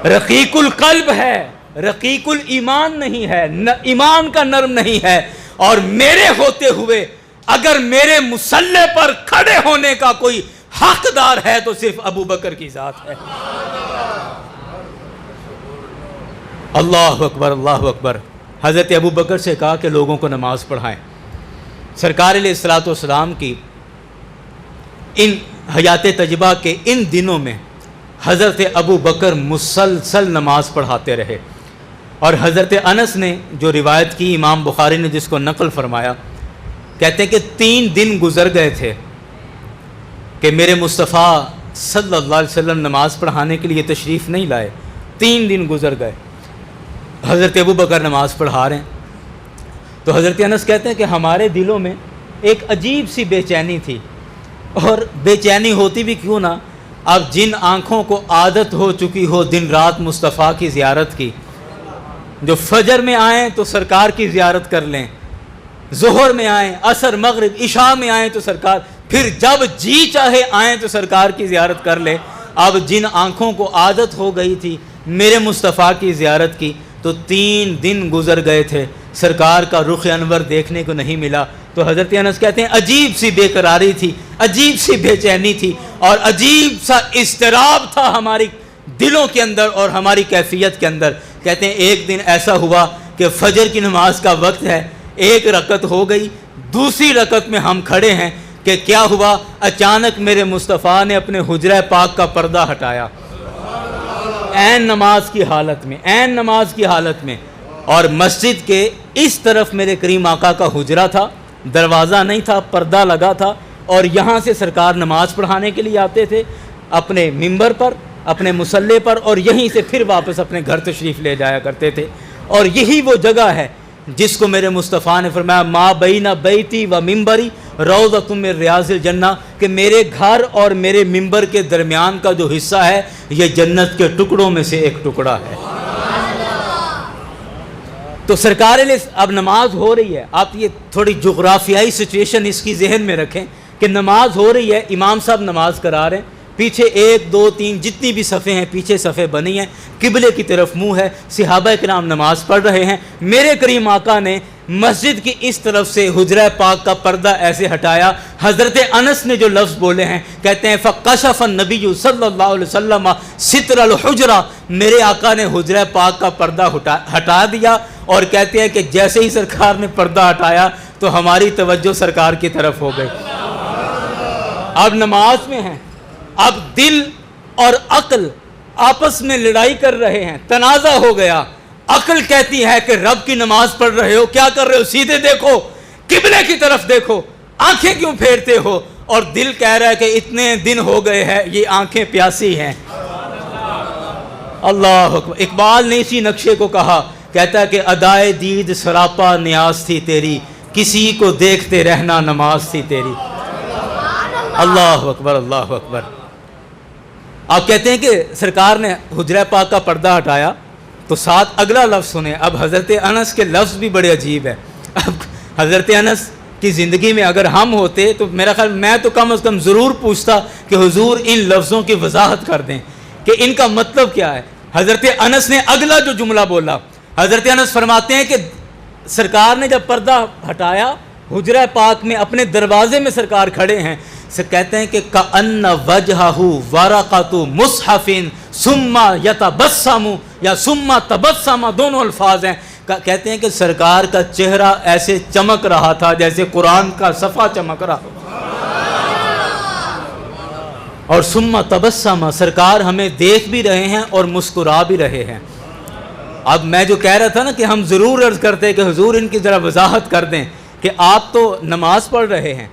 رقیق القلب ہے، رقیق الایمان نہیں ہے، ایمان کا نرم نہیں ہے. اور میرے ہوتے ہوئے اگر میرے مصلی پر کھڑے ہونے کا کوئی حقدار ہے تو صرف ابو بکر کی ذات ہے. اللہ اکبر، اللہ اکبر. حضرت ابو بکر سے کہا کہ لوگوں کو نماز پڑھائیں. سرکار علیہ الصلوۃ والسلام کی ان حیات طیبہ کے ان دنوں میں حضرت ابو بکر مسلسل نماز پڑھاتے رہے. اور حضرت انس نے جو روایت کی، امام بخاری نے جس کو نقل فرمایا، کہتے ہیں کہ 3 دن گزر گئے تھے کہ میرے مصطفیٰ صلی اللہ علیہ وسلم نماز پڑھانے کے لیے تشریف نہیں لائے. 3 دن گزر گئے، حضرت ابو بکر نماز پڑھا رہے ہیں. تو حضرت انس کہتے ہیں کہ ہمارے دلوں میں ایک عجیب سی بے چینی تھی. اور بے چینی ہوتی بھی کیوں نہ، اب جن آنکھوں کو عادت ہو چکی ہو دن رات مصطفیٰ کی زیارت کی، جو فجر میں آئیں تو سرکار کی زیارت کر لیں، ظہر میں آئیں، عصر، مغرب، عشاء میں آئیں تو سرکار، پھر جب جی چاہے آئیں تو سرکار کی زیارت کر لیں. اب جن آنکھوں کو عادت ہو گئی تھی میرے مصطفیٰ کی زیارت کی، تو 3 دن گزر گئے تھے، سرکار کا رخ انور دیکھنے کو نہیں ملا. تو حضرت انس کہتے ہیں عجیب سی بے قراری تھی، عجیب سی بے چینی تھی، اور عجیب سا اضطراب تھا ہماری دلوں کے اندر اور ہماری کیفیت کے اندر. کہتے ہیں ایک دن ایسا ہوا کہ فجر کی نماز کا وقت ہے، 1 رکعت ہو گئی، دوسری رکعت میں ہم کھڑے ہیں کہ کیا ہوا، اچانک میرے مصطفیٰ نے اپنے حجرہ پاک کا پردہ ہٹایا، عین نماز کی حالت میں، عین نماز کی حالت میں. اور مسجد کے اس طرف میرے کریم آقا کا حجرہ تھا، دروازہ نہیں تھا، پردہ لگا تھا، اور یہاں سے سرکار نماز پڑھانے کے لیے آتے تھے اپنے منبر پر، اپنے مصلی پر، اور یہیں سے پھر واپس اپنے گھر تشریف لے جایا کرتے تھے. اور یہی وہ جگہ ہے جس کو میرے مصطفیٰ نے فرمایا ما بین بیتی و منبری روضۃ من ریاض الجنہ، کہ میرے گھر اور میرے منبر کے درمیان کا جو حصہ ہے یہ جنت کے ٹکڑوں میں سے ایک ٹکڑا ہے. تو سرکار علیہ اب نماز ہو رہی ہے، آپ یہ تھوڑی جغرافیائی سچویشن اس کی ذہن میں رکھیں کہ نماز ہو رہی ہے، امام صاحب نماز کرا رہے ہیں، پیچھے 1 2 3 جتنی بھی صفیں ہیں پیچھے صفیں بنی ہیں، قبلے کی طرف منہ ہے، صحابہ کرام نماز پڑھ رہے ہیں. میرے کریم آقا نے مسجد کی اس طرف سے حجرہ پاک کا پردہ ایسے ہٹایا. حضرت انس نے جو لفظ بولے ہیں، کہتے ہیں فَقَشَفَ النَّبِيُّ صلی اللہ علیہ وسلم سِتْرَ الْحُجْرَةِ، میرے آقا نے حجرہ پاک کا پردہ ہٹا دیا. اور کہتے ہیں کہ جیسے ہی سرکار نے پردہ ہٹایا تو ہماری توجہ سرکار کی طرف ہو گئی. اب نماز میں ہیں، اب دل اور عقل آپس میں لڑائی کر رہے ہیں، تنازع ہو گیا. عقل کہتی ہے کہ رب کی نماز پڑھ رہے ہو، کیا کر رہے ہو، سیدھے دیکھو، قبلے کی طرف دیکھو، آنکھیں کیوں پھیرتے ہو. اور دل کہہ رہا ہے کہ اتنے دن ہو گئے ہیں، یہ آنکھیں پیاسی ہیں. اللہ اکبر. اقبال نے اسی نقشے کو کہا، کہتا ہے کہ ادائے دید سراپا نیاز تھی تیری، کسی کو دیکھتے رہنا نماز تھی تیری. اللہ اکبر، اللہ اکبر. آپ کہتے ہیں کہ سرکار نے حجرہ پاک کا پردہ ہٹایا تو ساتھ اگلا لفظ سنیں. اب حضرت انس کے لفظ بھی بڑے عجیب ہے. اب حضرت انس کی زندگی میں اگر ہم ہوتے تو میرا خیال میں تو کم از کم ضرور پوچھتا کہ حضور ان لفظوں کی وضاحت کر دیں کہ ان کا مطلب کیا ہے. حضرت انس نے اگلا جو جملہ بولا، حضرت انس فرماتے ہیں کہ سرکار نے جب پردہ ہٹایا حجرہ پاک میں، اپنے دروازے میں سرکار کھڑے ہیں، کہتے ہیں کہ کأن وجہہ ورقۃ مصحف ثم یتبسم، یا ثم تبسم دونوں الفاظ ہیں. کہتے ہیں کہ سرکار کا چہرہ ایسے چمک رہا تھا جیسے قرآن کا صفحہ چمک رہا. اور ثم تبسم، سرکار ہمیں دیکھ بھی رہے ہیں اور مسکرا بھی رہے ہیں. اب میں جو کہہ رہا تھا نا کہ ہم ضرور عرض کرتے کہ حضور ان کی ذرا وضاحت کر دیں کہ آپ تو نماز پڑھ رہے ہیں،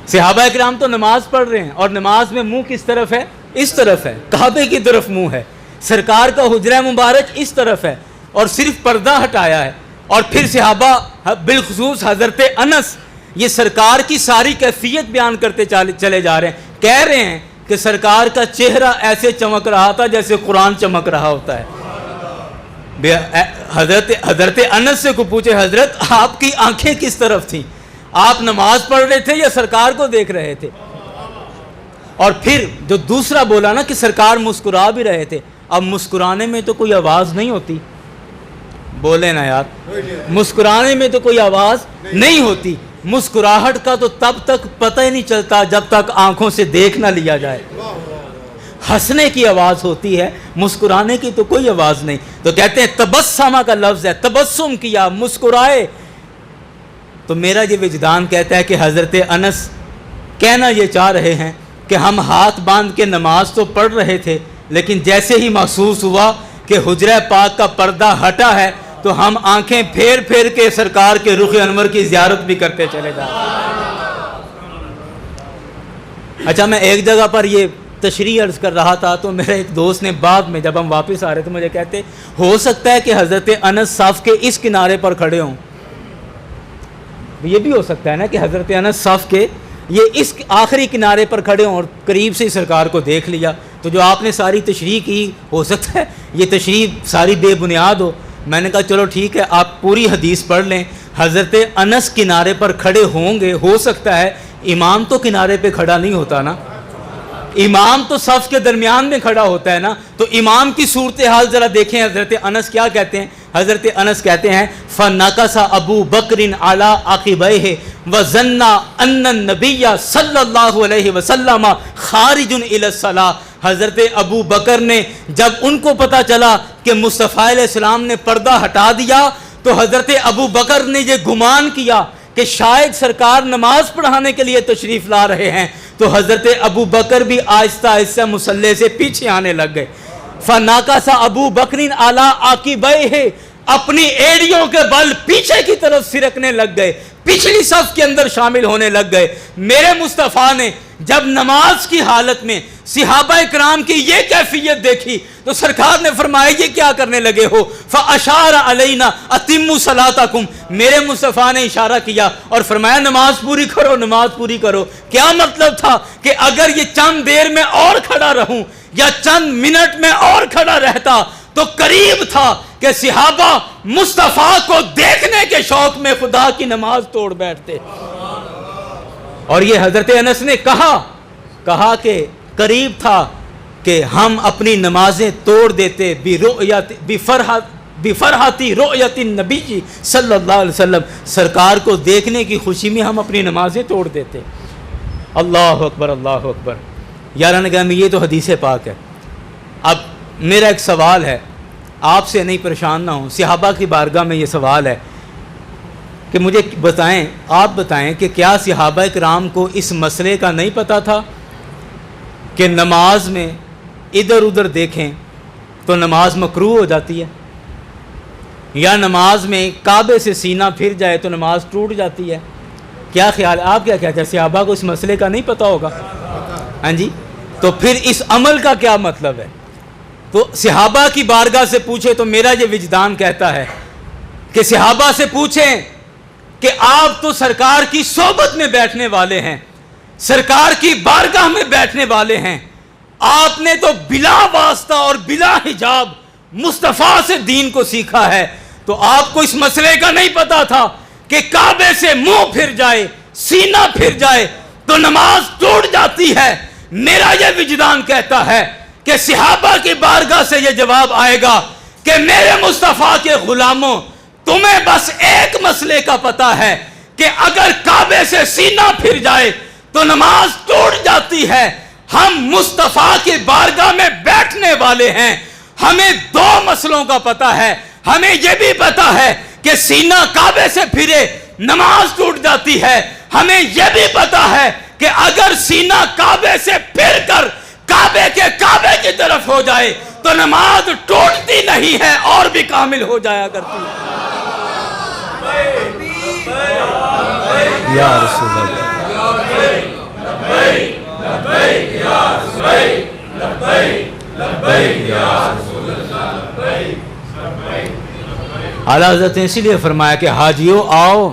صحابہ کرام تو نماز پڑھ رہے ہیں، اور نماز میں منہ کس طرف ہے؟ اس طرف ہے، کعبے کی طرف منہ ہے. سرکار کا حجرہ مبارک اس طرف ہے اور صرف پردہ ہٹایا ہے. اور پھر صحابہ بالخصوص حضرت انس یہ سرکار کی ساری کیفیت بیان کرتے چلے جا رہے ہیں. کہہ رہے ہیں کہ سرکار کا چہرہ ایسے چمک رہا تھا جیسے قرآن چمک رہا ہوتا ہے. حضرت انس سے کو پوچھے حضرت آپ کی آنکھیں کس طرف تھیں؟ آپ نماز پڑھ رہے تھے یا سرکار کو دیکھ رہے تھے؟ اور پھر جو دوسرا بولا نا کہ سرکار مسکرا بھی رہے تھے. اب مسکرانے میں تو کوئی آواز نہیں ہوتی, بولے نا یار, مسکرانے میں تو کوئی آواز نہیں ہوتی. مسکراہٹ کا تو تب تک پتہ ہی نہیں چلتا جب تک آنکھوں سے دیکھ نہ لیا جائے. ہنسنے کی آواز ہوتی ہے, مسکرانے کی تو کوئی آواز نہیں. تو کہتے ہیں تبسمہ کا لفظ ہے, تبسم کیا, مسکرائے. تو میرا یہ وجدان کہتا ہے کہ حضرت انس کہنا یہ چاہ رہے ہیں کہ ہم ہاتھ باندھ کے نماز تو پڑھ رہے تھے, لیکن جیسے ہی محسوس ہوا کہ حجرہ پاک کا پردہ ہٹا ہے تو ہم آنکھیں پھیر پھیر کے سرکار کے رخ انور کی زیارت بھی کرتے چلے جا رہے ہیں. اچھا, میں ایک جگہ پر یہ تشریح عرض کر رہا تھا تو میرے ایک دوست نے بعد میں جب ہم واپس آ رہے تھے مجھے کہتے ہو سکتا ہے کہ حضرت انس صف کے اس کنارے پر کھڑے ہوں. یہ بھی ہو سکتا ہے نا کہ حضرت انس صف کے یہ اس آخری کنارے پر کھڑے ہوں اور قریب سے سرکار کو دیکھ لیا. تو جو آپ نے ساری تشریح کی ہو سکتا ہے یہ تشریح ساری بے بنیاد ہو. میں نے کہا چلو ٹھیک ہے, آپ پوری حدیث پڑھ لیں. حضرت انس کنارے پر کھڑے ہوں گے, ہو سکتا ہے امام تو کنارے پہ کھڑا نہیں ہوتا نا, امام تو صف کے درمیان میں کھڑا ہوتا ہے نا. تو امام کی صورتحال ذرا دیکھیں. حضرت انس کیا کہتے ہیں؟ حضرت انس کہتے ہیں فَنَكَسَ ابو بکر علی عقبیہ وَظَنَّ أَنَّ النَّبِيَّ صلی اللہ علیہ وسلم خارج الی الصلاۃ. حضرت ابو بکر نے جب ان کو پتہ چلا کہ مصطفیٰ علیہ السلام نے پردہ ہٹا دیا تو حضرت ابو بکر نے یہ گمان کیا کہ شاید سرکار نماز پڑھانے کے لیے تشریف لا رہے ہیں. تو حضرت ابو بکر بھی آہستہ آہستہ مصلی سے پیچھے آنے لگ گئے. فَنَاكَسَ ابو بکر علی عقبیہ, اپنی ایڑیوں کے بل پیچھے کی طرف سرکنے لگ گئے, پچھلی صف کے اندر شامل ہونے لگ گئے. میرے مصطفیٰ نے جب نماز کی حالت میں صحابہ کرام کی یہ کیفیت دیکھی تو سرکار نے فرمایا یہ کیا کرنے لگے ہو؟ فَأَشَارَ عَلَيْنَا أَتِمُّوا صَلَاتَكُمْ. میرے مصطفیٰ نے اشارہ کیا اور فرمایا نماز پوری کرو, نماز پوری کرو. کیا مطلب تھا کہ اگر یہ چند دیر میں اور کھڑا رہوں یا چند منٹ میں اور کھڑا رہتا تو قریب تھا کہ صحابہ مصطفیٰ کو دیکھنے کے شوق میں خدا کی نماز توڑ بیٹھتے. اور یہ حضرت انس نے کہا کہ قریب تھا کہ ہم اپنی نمازیں توڑ دیتے بفرحتی رؤیت النبی صلی اللہ علیہ وسلم, سرکار کو دیکھنے کی خوشی میں ہم اپنی نمازیں توڑ دیتے. اللہ اکبر, اللہ اکبر. یاران گرامی, یہ تو حدیث پاک ہے. اب میرا ایک سوال ہے, آپ سے نہیں پریشان نہ ہوں, صحابہ کی بارگاہ میں یہ سوال ہے کہ مجھے بتائیں, آپ بتائیں کہ کیا صحابہ کرام کو اس مسئلے کا نہیں پتہ تھا کہ نماز میں ادھر ادھر دیکھیں تو نماز مکروہ ہو جاتی ہے, یا نماز میں کعبے سے سینہ پھر جائے تو نماز ٹوٹ جاتی ہے؟ کیا خیال ہے, آپ کیا کہتے ہیں, صحابہ کو اس مسئلے کا نہیں پتہ ہوگا؟ ہاں جی, تو پھر اس عمل کا کیا مطلب ہے؟ تو صحابہ کی بارگاہ سے پوچھے تو میرا یہ وجدان کہتا ہے کہ صحابہ سے پوچھیں کہ آپ تو سرکار کی صحبت میں بیٹھنے والے ہیں, سرکار کی بارگاہ میں بیٹھنے والے ہیں, آپ نے تو بلا واسطہ اور بلا حجاب مصطفیٰ سے دین کو سیکھا ہے, تو آپ کو اس مسئلے کا نہیں پتا تھا کہ کعبے سے منہ پھر جائے, سینہ پھر جائے تو نماز ٹوٹ جاتی ہے؟ میرا یہ وجدان کہتا ہے کہ صحابہ کی بارگاہ سے یہ جواب آئے گا کہ میرے مصطفیٰ کے غلاموں, تمہیں بس ایک مسئلے کا پتہ ہے کہ اگر کعبے سے سینہ پھر جائے تو نماز ٹوٹ جاتی ہے. ہم مصطفیٰ کی بارگاہ میں بیٹھنے والے ہیں, ہمیں دو مسئلوں کا پتہ ہے. ہمیں یہ بھی پتہ ہے کہ سینہ کعبے سے پھرے نماز ٹوٹ جاتی ہے, ہمیں یہ بھی پتہ ہے کہ اگر سینہ کعبے سے پھر کر کعبے کے کعبے کی طرف ہو جائے تو نماز ٹوٹتی نہیں ہے اور بھی کامل ہو جایا کرتی ہے. یا رسول اللہ, اعلیٰ حضرت نے اسی لیے فرمایا کہ حاجیوں آؤ,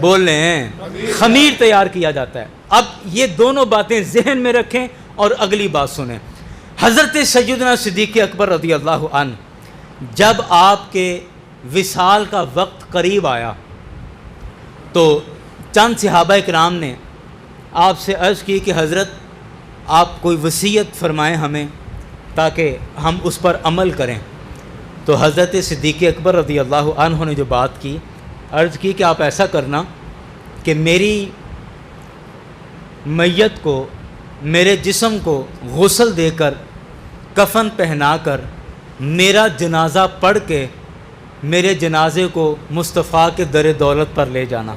بول رہے ہیں خمیر تیار کیا جاتا ہے. اب یہ دونوں باتیں ذہن میں رکھیں اور اگلی بات سنیں. حضرت سیدنا صدیق اکبر رضی اللہ عنہ جب آپ کے وصال کا وقت قریب آیا تو چند صحابہ کرام نے آپ سے عرض کی کہ حضرت آپ کوئی وصیت فرمائیں ہمیں تاکہ ہم اس پر عمل کریں. تو حضرت صدیق اکبر رضی اللہ عنہ نے جو بات کی، عرض کی کہ آپ ایسا کرنا کہ میری میت کو، میرے جسم کو غسل دے کر، کفن پہنا کر، میرا جنازہ پڑھ کے میرے جنازے کو مصطفیٰ کے در دولت پر لے جانا،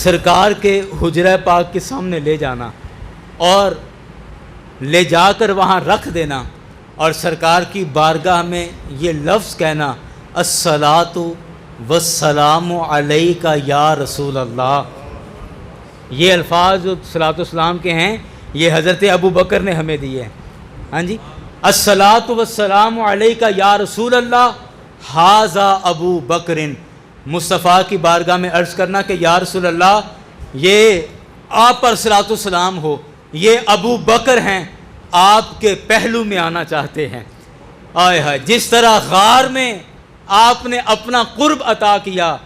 سرکار کے حجرہ پاک کے سامنے لے جانا اور لے جا کر وہاں رکھ دینا اور سرکار کی بارگاہ میں یہ لفظ کہنا، الصلاۃ والسلام علیک یا رسول اللہ. یہ الفاظ جو صلاۃ والسلام کے ہیں یہ حضرت ابو بکر نے ہمیں دیے ہیں. ہاں جی، الصلاۃ والسلام علیک یا رسول اللہ ھذا ابو بکر. مصطفیٰ کی بارگاہ میں عرض کرنا کہ یا رسول اللہ یہ آپ پر صلاۃ والسلام ہو، یہ ابو بکر ہیں، آپ کے پہلو میں آنا چاہتے ہیں. آئے ہائے، جس طرح غار میں آپ نے اپنا قرب عطا کیا،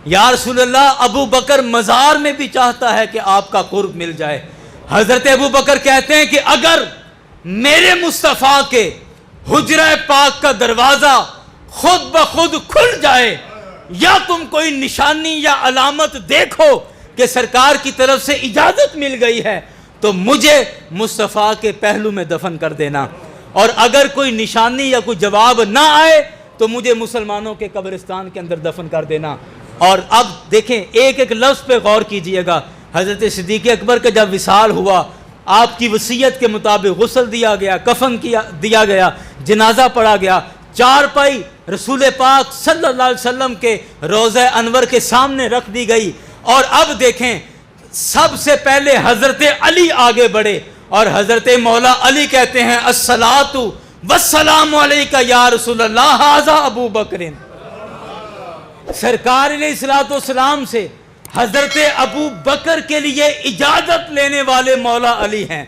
یا رسول اللہ ابو بکر مزار میں بھی چاہتا ہے کہ آپ کا قرب مل جائے. حضرت ابو بکر کہتے ہیں کہ اگر میرے مصطفیٰ کے حجرہ پاک کا دروازہ خود بخود کھل جائے یا تم کوئی نشانی یا علامت دیکھو کہ سرکار کی طرف سے اجازت مل گئی ہے تو مجھے مصطفیٰ کے پہلو میں دفن کر دینا، اور اگر کوئی نشانی یا کوئی جواب نہ آئے تو مجھے مسلمانوں کے قبرستان کے اندر دفن کر دینا. اور اب دیکھیں ایک ایک لفظ پہ غور کیجئے گا. حضرت صدیق اکبر کا جب وصال ہوا، آپ کی وصیت کے مطابق غسل دیا گیا، کفن دیا گیا، جنازہ پڑھا گیا، چارپائی رسول پاک صلی اللہ علیہ وسلم کے روضہ انور کے سامنے رکھ دی گئی. اور اب دیکھیں سب سے پہلے حضرت علی آگے بڑھے اور حضرت مولا علی کہتے ہیں الصلاۃ والسلام علیک یا رسول اللہ ھذا ابو بکر. سرکار علیہ الصلوۃ والسلام سے حضرت ابو بکر کے لیے اجازت لینے والے مولا علی ہیں،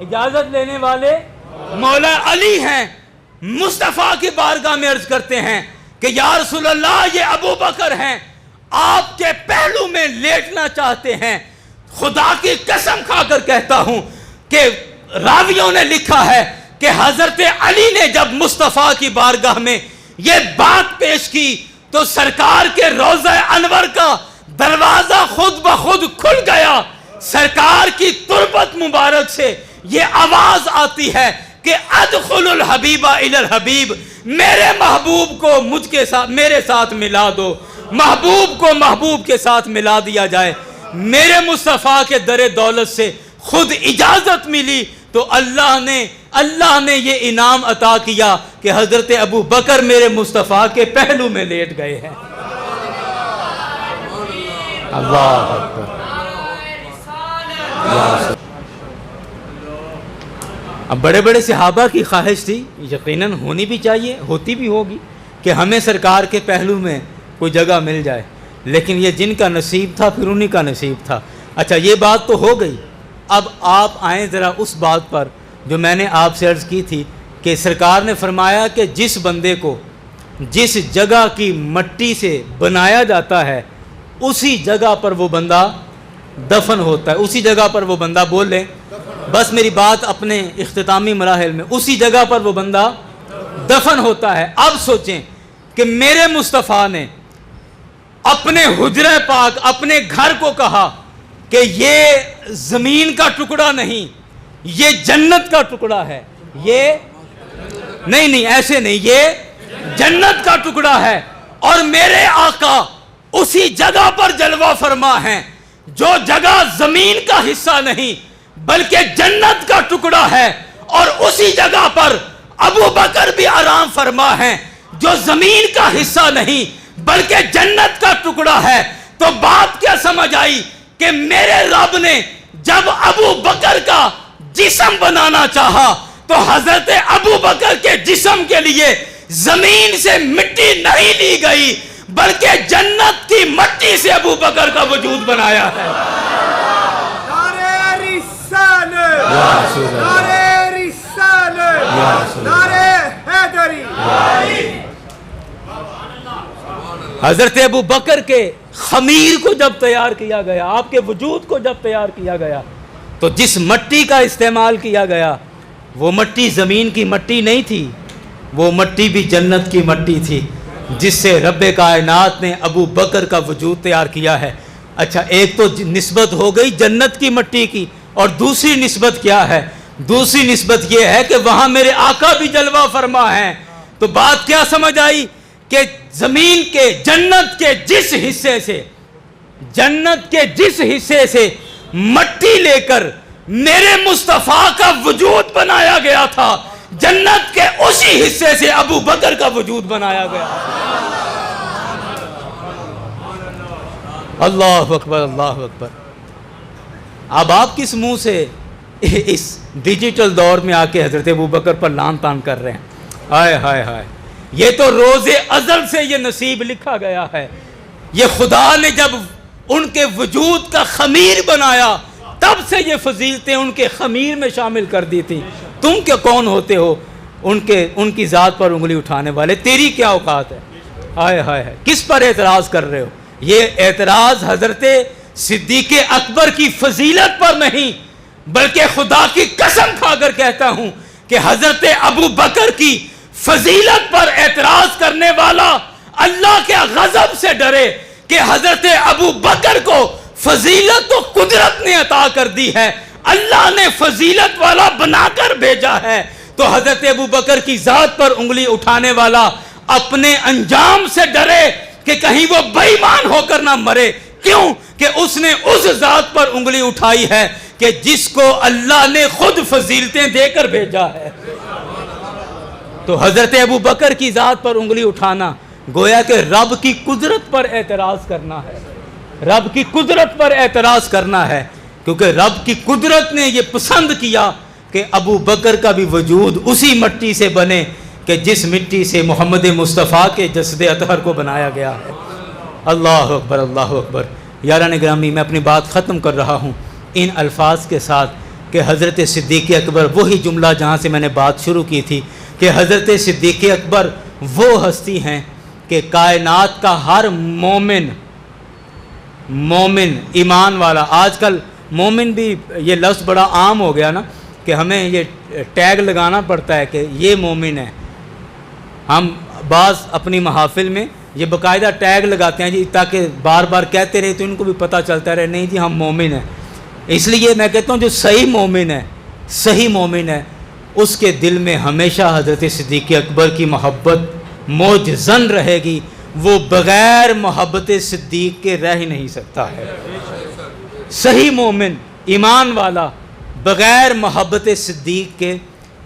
اجازت لینے والے مولا علی ہیں. مصطفیٰ کی بارگاہ میں عرض کرتے ہیں کہ یا رسول اللہ یہ ابو بکر ہیں، آپ کے پہلو میں لیٹنا چاہتے ہیں. خدا کی قسم کھا کر کہتا ہوں کہ راویوں نے لکھا ہے کہ حضرت علی نے جب مصطفیٰ کی بارگاہ میں یہ بات پیش کی تو سرکار کے روضہ انور کا دروازہ خود بخود کھل گیا. سرکار کی تربت مبارک سے یہ آواز آتی ہے کہ ادخل الحبیب الی الحبیب، میرے محبوب کو مجھ کے ساتھ، میرے ساتھ ملا دو. محبوب کو محبوب کے ساتھ ملا دیا جائے. میرے مصطفیٰ کے در دولت سے خود اجازت ملی تو اللہ نے یہ انعام عطا کیا کہ حضرت ابو بکر میرے مصطفیٰ کے پہلو میں لیٹ گئے ہیں. اللہ اکبر. اب بڑے بڑے صحابہ کی خواہش تھی، یقیناً ہونی بھی چاہیے، ہوتی بھی ہوگی، کہ ہمیں سرکار کے پہلو میں کوئی جگہ مل جائے، لیکن یہ جن کا نصیب تھا پھر انہی کا نصیب تھا. اچھا یہ بات تو ہو گئی. اب آپ آئیں ذرا اس بات پر جو میں نے آپ سے عرض کی تھی کہ سرکار نے فرمایا کہ جس بندے کو جس جگہ کی مٹی سے بنایا جاتا ہے اسی جگہ پر وہ بندہ دفن ہوتا ہے. اسی جگہ پر وہ بندہ، بول لیں بس میری بات اپنے اختتامی مراحل میں، اسی جگہ پر وہ بندہ دفن ہوتا ہے. اب سوچیں کہ میرے مصطفیٰ نے اپنے حجرہ پاک، اپنے گھر کو کہا کہ یہ زمین کا ٹکڑا نہیں، یہ جنت کا ٹکڑا ہے. یہ نہیں ایسے نہیں، یہ جنت کا ٹکڑا ہے. اور میرے آقا اسی جگہ پر جلوہ فرما ہیں جو جگہ زمین کا حصہ نہیں بلکہ جنت کا ٹکڑا ہے. اور اسی جگہ پر ابو بکر بھی آرام فرما ہیں جو زمین کا حصہ نہیں بلکہ جنت کا ٹکڑا ہے. تو بات کیا سمجھ آئی کہ میرے رب نے جب ابو بکر کا جسم بنانا چاہا تو حضرت ابو بکر کے جسم کے لیے زمین سے مٹی نہیں لی گئی بلکہ جنت کی مٹی سے ابو بکر کا وجود بنایا ہے. نعرہ رسالت، یا رسول اللہ، نعرہ رسالت، یا رسول اللہ. نعرہ حیدری. حضرت ابو بکر کے خمیر کو جب تیار کیا گیا، آپ کے وجود کو جب تیار کیا گیا، تو جس مٹی کا استعمال کیا گیا وہ مٹی زمین کی مٹی نہیں تھی، وہ مٹی بھی جنت کی مٹی تھی جس سے رب کائنات نے ابو بکر کا وجود تیار کیا ہے. اچھا، ایک تو نسبت ہو گئی جنت کی مٹی کی، اور دوسری نسبت کیا ہے؟ دوسری نسبت یہ ہے کہ وہاں میرے آقا بھی جلوہ فرما ہیں. تو بات کیا سمجھ آئی کہ زمین کے جنت کے جس حصے سے مٹی لے کر میرے مصطفیٰ کا وجود بنایا گیا تھا، جنت کے اسی حصے سے ابو بکر کا وجود بنایا گیا. اللہ اکبر، اللہ اکبر. اب آپ کس منہ سے اس ڈیجیٹل دور میں آ کے حضرت ابو بکر پر لعن طعن کر رہے ہیں؟ ہائے ہائے ہائے، یہ تو روز ازل سے یہ نصیب لکھا گیا ہے. یہ خدا نے جب ان کے وجود کا خمیر بنایا تب سے یہ فضیلتیں ان کے خمیر میں شامل کر دی تھی. تم کیا کون ہوتے ہو ان کی ذات پر انگلی اٹھانے والے؟ تیری کیا اوقات ہے؟ ہائے ہائے ہائے، کس پر اعتراض کر رہے ہو؟ یہ اعتراض حضرت صدیق اکبر کی فضیلت پر نہیں، بلکہ خدا کی قسم کھا کر کہتا ہوں کہ حضرت ابو بکر کی فضیلت پر اعتراض کرنے والا اللہ کے غضب سے ڈرے کہ حضرت ابو بکر کو فضیلت تو قدرت نے عطا کر دی ہے، اللہ نے فضیلت والا بنا کر بھیجا ہے. تو حضرت ابو بکر کی ذات پر انگلی اٹھانے والا اپنے انجام سے ڈرے کہ کہیں وہ بے ایمان ہو کر نہ مرے. کیوں کہ اس نے اس ذات پر انگلی اٹھائی ہے کہ جس کو اللہ نے خود فضیلتیں دے کر بھیجا ہے. تو حضرت ابو بکر کی ذات پر انگلی اٹھانا گویا کہ رب کی قدرت پر اعتراض کرنا ہے، رب کی قدرت پر اعتراض کرنا ہے، کیونکہ رب کی قدرت نے یہ پسند کیا کہ ابو بکر کا بھی وجود اسی مٹی سے بنے کہ جس مٹی سے محمد مصطفیٰ کے جسد اطہر کو بنایا گیا ہے. اللہ اکبر، اللہ اکبر. یاران گرامی، میں اپنی بات ختم کر رہا ہوں ان الفاظ کے ساتھ کہ حضرت صدیق اکبر، وہی جملہ جہاں سے میں نے بات شروع کی تھی کہ حضرت صدیق اکبر وہ ہستی ہیں کہ کائنات کا ہر مومن ایمان والا، آج کل مومن بھی یہ لفظ بڑا عام ہو گیا نا کہ ہمیں یہ ٹیگ لگانا پڑتا ہے کہ یہ مومن ہے. ہم بعض اپنی محافل میں یہ باقاعدہ ٹیگ لگاتے ہیں جی، تاکہ بار بار کہتے رہے تو ان کو بھی پتہ چلتا رہے نہیں جی ہم مومن ہیں. اس لیے میں کہتا ہوں جو صحیح مومن ہے اس کے دل میں ہمیشہ حضرت صدیق اکبر کی محبت موج زن رہے گی. وہ بغیر محبت صدیق کے رہ ہی نہیں سکتا ہے. صحیح مومن ایمان والا بغیر محبت صدیق کے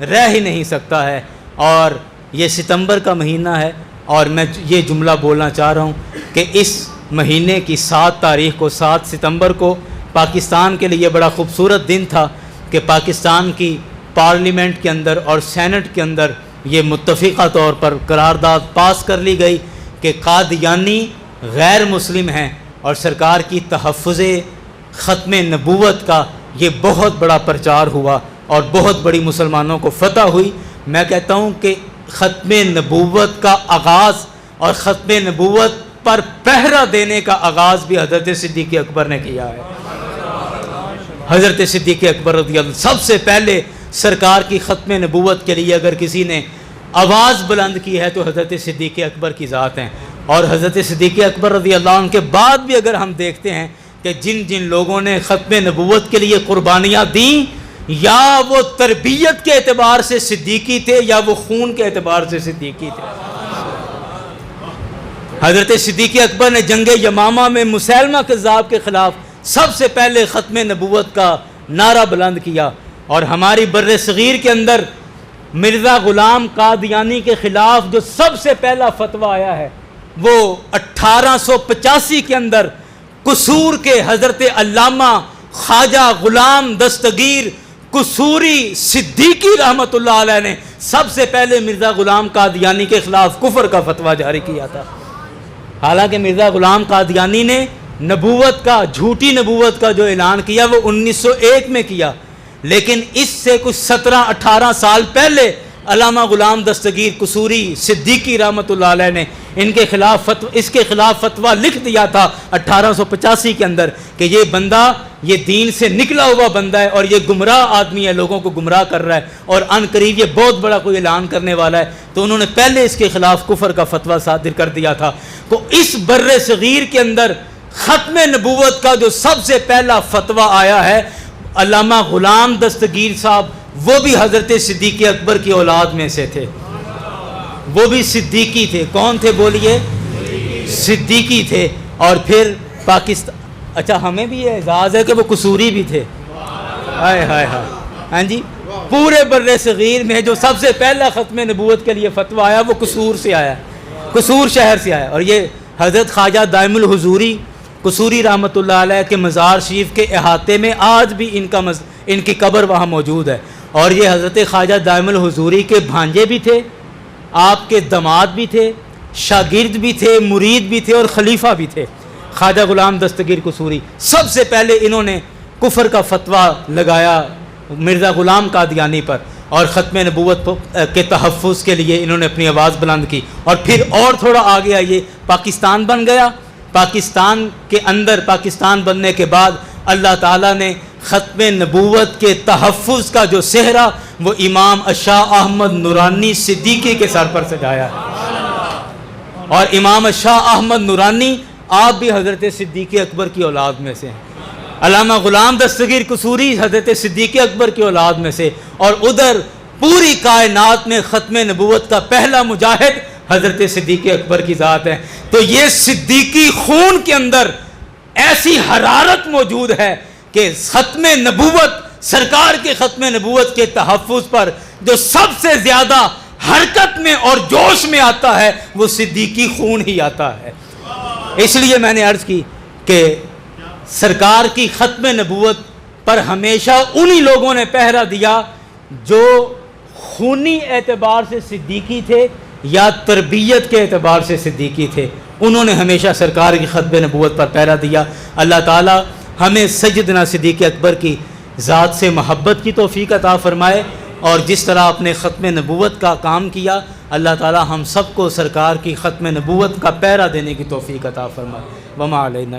رہ ہی نہیں سکتا ہے. اور یہ ستمبر کا مہینہ ہے اور میں یہ جملہ بولنا چاہ رہا ہوں کہ اس مہینے کی 7 تاریخ کو، 7 ستمبر کو پاکستان کے لیے یہ بڑا خوبصورت دن تھا کہ پاکستان کی پارلیمنٹ کے اندر اور سینٹ کے اندر یہ متفقہ طور پر قرارداد پاس کر لی گئی کہ قادیانی غیر مسلم ہیں، اور سرکار کی تحفظ ختم نبوت کا یہ بہت بڑا پرچار ہوا اور بہت بڑی مسلمانوں کو فتح ہوئی. میں کہتا ہوں کہ ختم نبوت کا آغاز اور ختم نبوت پر پہرا دینے کا آغاز بھی حضرت صدیق اکبر نے کیا ہے. حضرت صدیق اکبر رضی اللہ سب سے پہلے سرکار کی ختم نبوت کے لیے اگر کسی نے آواز بلند کی ہے تو حضرت صدیق اکبر کی ذات ہیں. اور حضرت صدیق اکبر رضی اللہ عنہ کے بعد بھی اگر ہم دیکھتے ہیں کہ جن لوگوں نے ختم نبوت کے لیے قربانیاں دیں، یا وہ تربیت کے اعتبار سے صدیقی تھے یا وہ خون کے اعتبار سے صدیقی تھے. حضرت صدیق اکبر نے جنگ یمامہ میں مسیلمہ کذاب کے خلاف سب سے پہلے ختم نبوت کا نعرہ بلند کیا. اور ہماری بر صغیر کے اندر مرزا غلام قادیانی کے خلاف جو سب سے پہلا فتویٰ آیا ہے وہ 1885 کے اندر قصور کے حضرت علامہ خواجہ غلام دستگیر قصوری صدیقی رحمت اللہ علیہ نے سب سے پہلے مرزا غلام قادیانی کے خلاف کفر کا فتویٰ جاری کیا تھا. حالانکہ مرزا غلام قادیانی نے نبوت کا، جھوٹی نبوت کا جو اعلان کیا وہ 1901 میں کیا، لیکن اس سے کچھ 17-18 سال پہلے علامہ غلام دستگیر قصوری صدیقی رحمۃ اللہ علیہ نے اس کے خلاف فتویٰ لکھ دیا تھا 1885 کے اندر کہ یہ بندہ یہ دین سے نکلا ہوا بندہ ہے اور یہ گمراہ آدمی ہے، لوگوں کو گمراہ کر رہا ہے اور ان قریب یہ بہت بڑا کوئی اعلان کرنے والا ہے۔ تو انہوں نے پہلے اس کے خلاف کفر کا فتویٰ صادر کر دیا تھا۔ تو اس بر صغیر کے اندر ختم نبوت کا جو سب سے پہلا فتویٰ آیا ہے، علامہ غلام دستگیر صاحب وہ بھی حضرت صدیق اکبر کی اولاد میں سے تھے، وہ بھی صدیقی تھے۔ کون تھے بولیے؟ صدیقی تھے۔ اور پھر پاکستان، اچھا ہمیں بھی یہ اعزاز ہے کہ وہ قصوری بھی تھے۔ ہائے ہائے ہائے، ہاں جی، پورے بر صغیر میں جو سب سے پہلا ختم نبوت کے لیے فتویٰ آیا وہ قصور سے آیا، قصور شہر سے آیا۔ اور یہ حضرت خواجہ دائم الحضوری قصوری رحمۃ اللہ علیہ کے مزار شریف کے احاطے میں آج بھی ان کی قبر وہاں موجود ہے۔ اور یہ حضرت خواجہ دائم الحضوری کے بھانجے بھی تھے، آپ کے داماد بھی تھے، شاگرد بھی تھے، مرید بھی تھے اور خلیفہ بھی تھے، خواجہ غلام دستگیر قصوری۔ سب سے پہلے انہوں نے کفر کا فتویٰ لگایا مرزا غلام قادیانی پر، اور ختم نبوت کے تحفظ کے لیے انہوں نے اپنی آواز بلند کی۔ اور پھر اور تھوڑا آگے آئیے، پاکستان بن گیا۔ پاکستان کے اندر، پاکستان بننے کے بعد اللہ تعالیٰ نے ختم نبوت کے تحفظ کا جو صحرا وہ امام شاہ احمد نورانی صدیقی کے سر پر سجایا ہے۔ اور امام شاہ احمد نورانی آپ بھی حضرت صدیق اکبر کی اولاد میں سے ہیں، علامہ غلام دستگیر قصوری حضرت صدیق اکبر کی اولاد میں سے، اور ادھر پوری کائنات میں ختم نبوت کا پہلا مجاہد حضرت صدیق اکبر کی ذات ہے۔ تو یہ صدیقی خون کے اندر ایسی حرارت موجود ہے کہ ختم نبوت، سرکار کے ختم نبوت کے تحفظ پر جو سب سے زیادہ حرکت میں اور جوش میں آتا ہے وہ صدیقی خون ہی آتا ہے۔ اس لیے میں نے عرض کی کہ سرکار کی ختم نبوت پر ہمیشہ انہی لوگوں نے پہرا دیا جو خونی اعتبار سے صدیقی تھے یا تربیت کے اعتبار سے صدیقی تھے، انہوں نے ہمیشہ سرکار کی ختم نبوت پر پہرا دیا۔ اللہ تعالی ہمیں سیدنا صدیق اکبر کی ذات سے محبت کی توفیق عطا فرمائے، اور جس طرح اپنے ختم نبوت کا کام کیا اللہ تعالی ہم سب کو سرکار کی ختم نبوت کا پہرا دینے کی توفیق عطا فرمائے۔ وما علینا